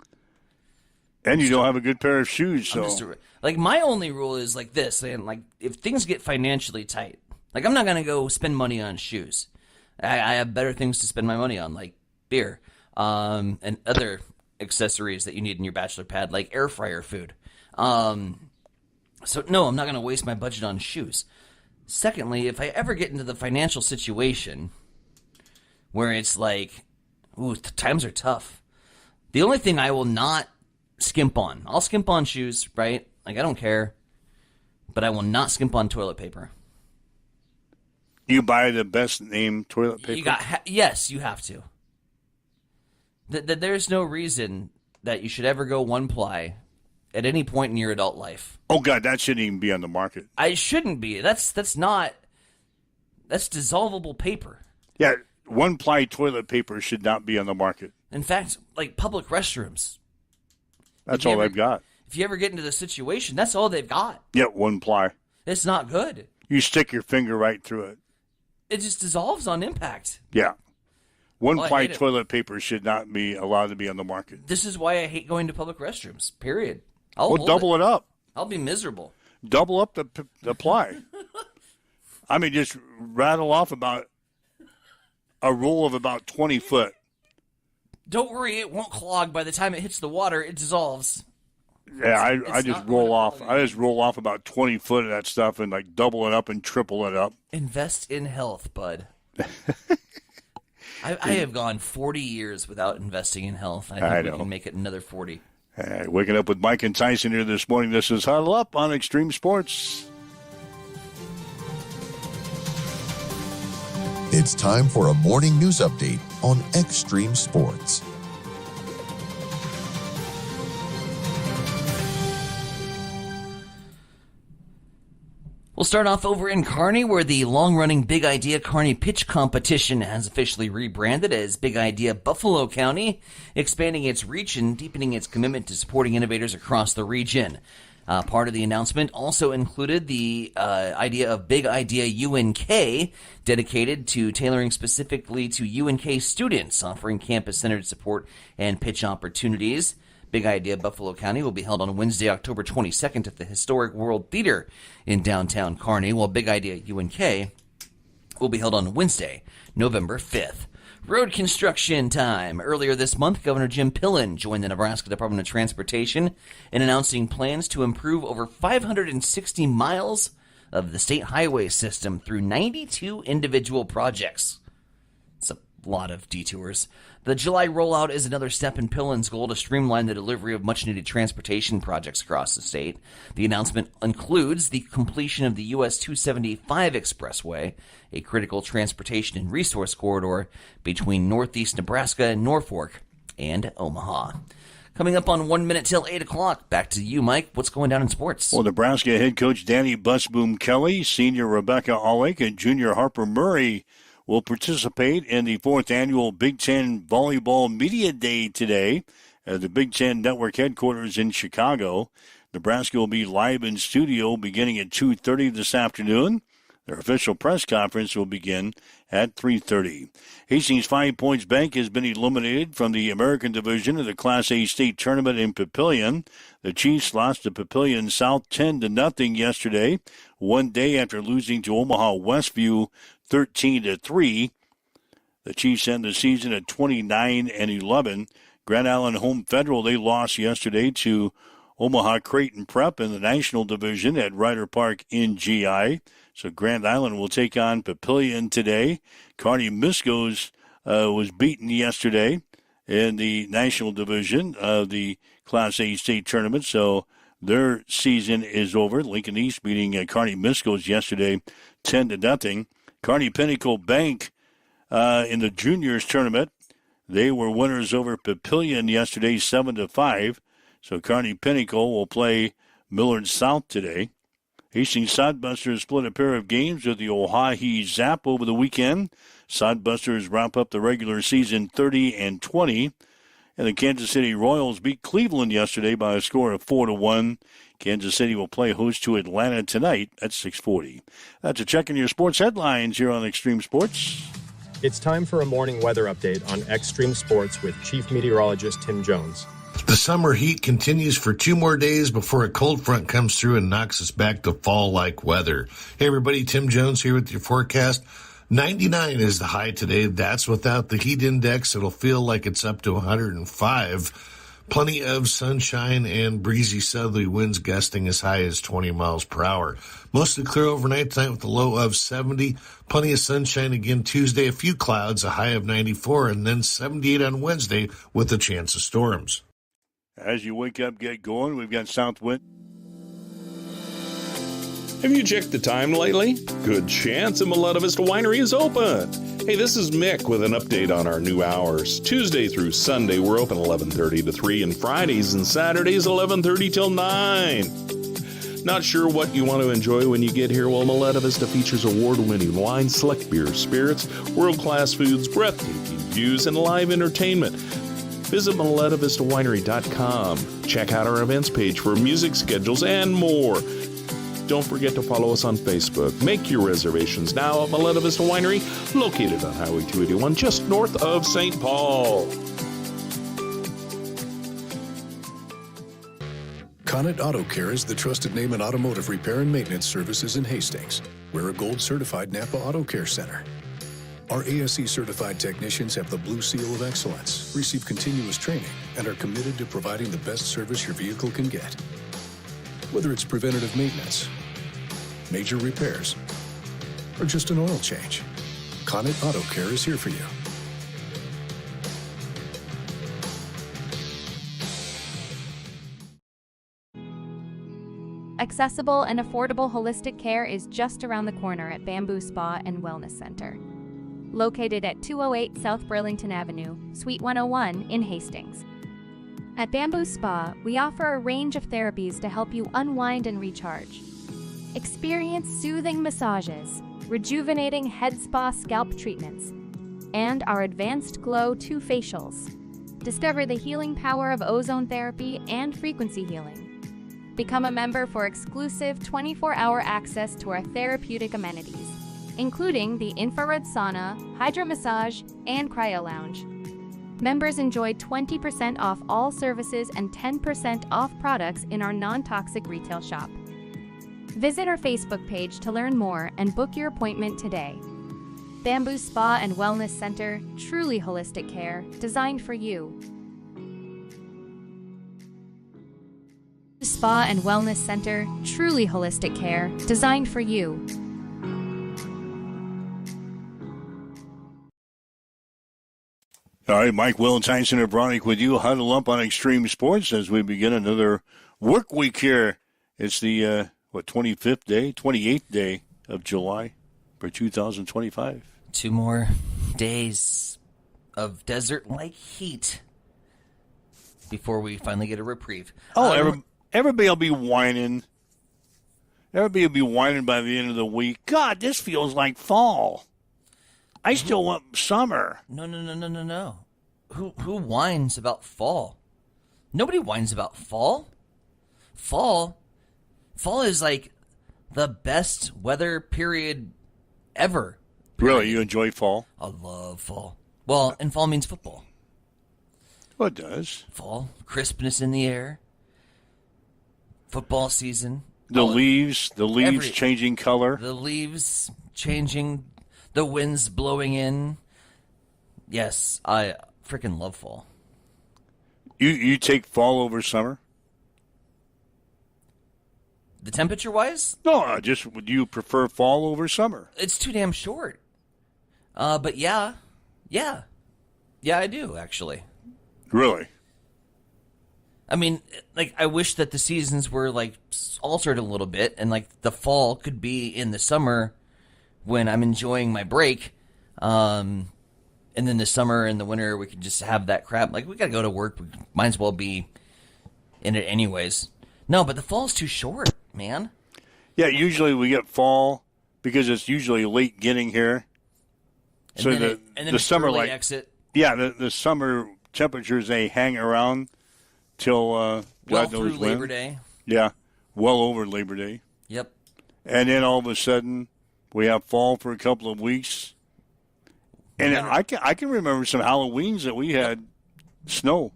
And you don't have a good pair of shoes, so... My only rule is this, and if things get financially tight, I'm not going to go spend money on shoes. I have better things to spend my money on, like beer, and other accessories that you need in your bachelor pad, like air fryer food. So no, I'm not going to waste my budget on shoes. Secondly, if I ever get into the financial situation where it's times are tough, the only thing I will not skimp on, I'll skimp on shoes, right? I don't care, but I will not skimp on toilet paper. You buy the best name toilet paper? Yes, you have to. There's no reason that you should ever go one ply at any point in your adult life. Oh God, that shouldn't even be on the market. I shouldn't be. That's dissolvable paper. Yeah, one ply toilet paper should not be on the market. In fact, public restrooms. That's all they've got. If you ever get into the situation, that's all they've got. Yeah, one ply. It's not good. You stick your finger right through it. It just dissolves on impact. Yeah. One ply toilet paper should not be allowed to be on the market. This is why I hate going to public restrooms, period. I'll double it up. I'll be miserable. Double up the ply. I mean, just rattle off about a roll of about 20 foot. Don't worry, it won't clog. By the time it hits the water, it dissolves. Yeah, I just roll off. I just roll off about 20 foot of that stuff and double it up and triple it up. Invest in health, bud. I have gone 40 years without investing in health. I think we can make it another 40. All right, waking up with Mike and Tyson here this morning. This is Huddle Up on Extreme Sports. It's time for a morning news update on Extreme Sports. We'll start off over in Kearney, where the long-running Big Idea Kearney pitch competition has officially rebranded as Big Idea Buffalo County, expanding its reach and deepening its commitment to supporting innovators across the region. Part of the announcement also included the idea of Big Idea UNK, dedicated to tailoring specifically to UNK students, offering campus-centered support and pitch opportunities. Big Idea Buffalo County will be held on Wednesday, October 22nd at the Historic World Theater in downtown Kearney, while Big Idea UNK will be held on Wednesday, November 5th. Road construction time. Earlier this month, Governor Jim Pillen joined the Nebraska Department of Transportation in announcing plans to improve over 560 miles of the state highway system through 92 individual projects. It's a lot of detours. The July rollout is another step in Pillen's goal to streamline the delivery of much-needed transportation projects across the state. The announcement includes the completion of the US 275 Expressway, a critical transportation and resource corridor between northeast Nebraska and Norfolk and Omaha. Coming up on 1 minute till 8 o'clock. Back to you, Mike. What's going down in sports? Well, Nebraska head coach Danny Busboom Kelly, senior Rebecca Allick, and junior Harper Murray will participate in the 4th annual Big Ten Volleyball Media Day today at the Big Ten Network headquarters in Chicago. Nebraska will be live in studio beginning at 2:30 this afternoon. Their official press conference will begin at 3:30. Hastings 5 Points Bank has been eliminated from the American Division of the Class A state tournament in Papillion. The Chiefs lost to Papillion South 10-0 yesterday, one day after losing to Omaha Westview 13-3. The Chiefs end the season at 29-11. Grand Island Home Federal, they lost yesterday to Omaha Creighton Prep in the National Division at Ryder Park in GI. So Grand Island will take on Papillion today. Kearney Miscos was beaten yesterday in the National Division of the Class A state tournament. So their season is over. Lincoln East beating Kearney Miscos yesterday 10-0. Kearney Pinnacle Bank in the juniors tournament, they were winners over Papillion yesterday 7-5. So Kearney Pinnacle will play Millard South today. Hastings Sodbusters split a pair of games with the Oahe Zap over the weekend. Sodbusters wrap up the regular season 30-20. And the Kansas City Royals beat Cleveland yesterday by a score of 4-1. Kansas City will play host to Atlanta tonight at 6:40. That's a check in your sports headlines here on Extreme Sports. It's time for a morning weather update on Extreme Sports with Chief Meteorologist Tim Jones. The summer heat continues for 2 more days before a cold front comes through and knocks us back to fall-like weather. Hey, everybody, Tim Jones here with your forecast. 99 is the high today. That's without the heat index. It'll feel like it's up to 105. Plenty of sunshine and breezy southerly winds gusting as high as 20 miles per hour. Mostly clear overnight tonight with a low of 70. Plenty of sunshine again Tuesday. A few clouds, a high of 94, and then 78 on Wednesday with a chance of storms. As you wake up, get going, we've got south wind. Have you checked the time lately? Good chance a Maletta Vista Winery is open. Hey, this is Mick with an update on our new hours. Tuesday through Sunday, we're open 11:30 to 3, and Fridays and Saturdays 11:30 till 9. Not sure what you want to enjoy when you get here? Well, Maletta Vista features award-winning wine, select beers, spirits, world-class foods, breathtaking views, and live entertainment. Visit MalettaVistaWinery.com. Check out our events page for music schedules and more. Don't forget to follow us on Facebook. Make your reservations now at Maletta Vista Winery, located on Highway 281 just north of St. Paul. Connet Auto Care is the trusted name in automotive repair and maintenance services in Hastings. We're a gold-certified Napa Auto Care Center. Our ASE-certified technicians have the Blue Seal of Excellence, receive continuous training, and are committed to providing the best service your vehicle can get. Whether it's preventative maintenance, major repairs, or just an oil change, Connet Auto Care is here for you. Accessible and affordable holistic care is just around the corner at Bamboo Spa and Wellness Center. Located at 208 South Burlington Avenue, Suite 101 in Hastings. At Bamboo Spa, we offer a range of therapies to help you unwind and recharge. Experience soothing massages, rejuvenating head spa scalp treatments, and our Advanced Glow 2 facials. Discover the healing power of ozone therapy and frequency healing. Become a member for exclusive 24-hour access to our therapeutic amenities, including the infrared sauna, hydro massage, and cryo lounge. Members enjoy 20% off all services and 10% off products in our non-toxic retail shop. Visit our Facebook page to learn more and book your appointment today. Bamboo Spa and Wellness Center, truly holistic care, designed for you. Spa and Wellness Center, truly holistic care, designed for you. All right, Mike Will, Tyson and Bronick with you. Huddle up on Extreme Sports as we begin another work week here. It's the, 28th day of July for 2025. 2 more days of desert-like heat before we finally get a reprieve. Everybody will be whining. Everybody will be whining by the end of the week. God, this feels like fall. I still want summer. No. Who whines about fall? Nobody whines about fall. Fall is like the best weather period ever. Really? You enjoy fall? I love fall. Well, and fall means football. Well, it does. Fall, crispness in the air, football season. The leaves changing color. The leaves changing, the winds blowing in. Yes, I freaking love fall. You take fall over summer? The temperature-wise? No, just would you prefer fall over summer? It's too damn short. But yeah, I do actually. Really? I mean, like, I wish that the seasons were, like, altered a little bit, and, like, the fall could be in the summer when I'm enjoying my break, and then the summer and the winter we could just have that crap. Like, we gotta go to work, we might as well be in it anyways. No, but the fall's too short, man. Yeah, usually we get fall because it's usually late getting here. And so then the summer, early like, exit. Yeah, the summer temperatures, they hang around till God knows when. Labor Day. Yeah, well over Labor Day. Yep. And then all of a sudden, we have fall for a couple of weeks. And I can remember some Halloweens that we had snow.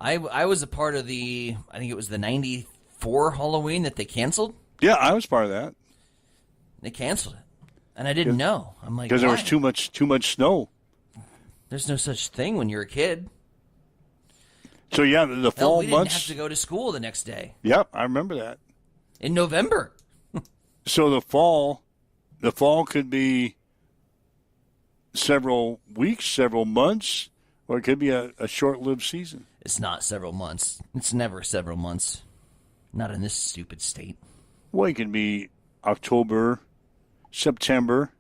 I was a part of I think it was the 94 Halloween that they canceled. Yeah, I was part of that. They canceled it. And I didn't know. I'm like, because there was too much snow. There's no such thing when you're a kid. So yeah, the fall we months. Didn't have to go to school the next day. Yep, I remember that. In November. So the fall could be several weeks, several months, or it could be a short-lived season. It's not several months. It's never several months. Not in this stupid state. Well, it could be October, September,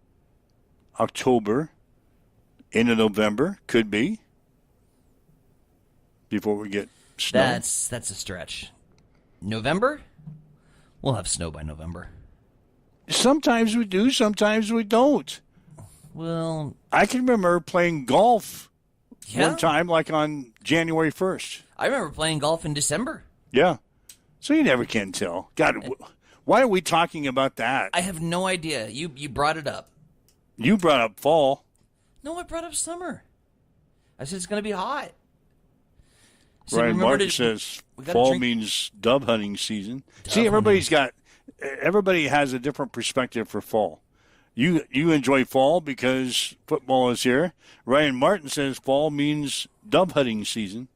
October, into November, could be, before we get snow. That's a stretch. November? We'll have snow by November. Sometimes we do, sometimes we don't. Well, I can remember playing golf one time, like on January 1st. I remember playing golf in December. Yeah. So you never can tell. God, why are we talking about that? I have no idea. You brought it up. You brought up fall. No, I brought up summer. I said it's going to be hot. Ryan Martin says fall means dove hunting season. See, everybody has a different perspective for fall. You enjoy fall because football is here. Ryan Martin says fall means dove hunting season.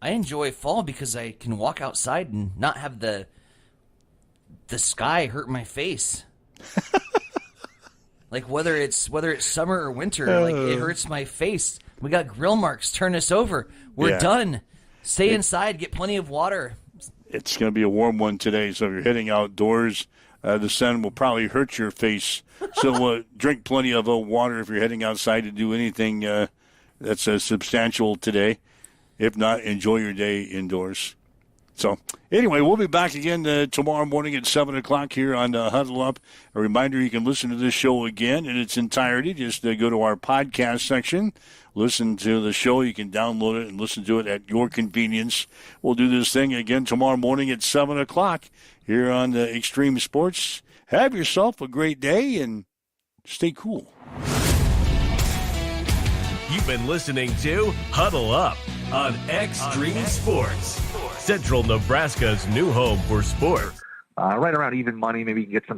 I enjoy fall because I can walk outside and not have the sky hurt my face. Like whether it's summer or winter, like it hurts my face. We got grill marks. Turn us over. We're done. Stay inside. Get plenty of water. It's going to be a warm one today, so if you're heading outdoors, the sun will probably hurt your face. So drink plenty of water if you're heading outside to do anything that's substantial today. If not, enjoy your day indoors. So, anyway, we'll be back again tomorrow morning at 7 o'clock here on Huddle Up. A reminder, you can listen to this show again in its entirety. Just go to our podcast section, listen to the show. You can download it and listen to it at your convenience. We'll do this thing again tomorrow morning at 7 o'clock here on Extreme Sports. Have yourself a great day and stay cool. You've been listening to Huddle Up on Extreme Sports, Central Nebraska's new home for sports. Right around even money, maybe you can get some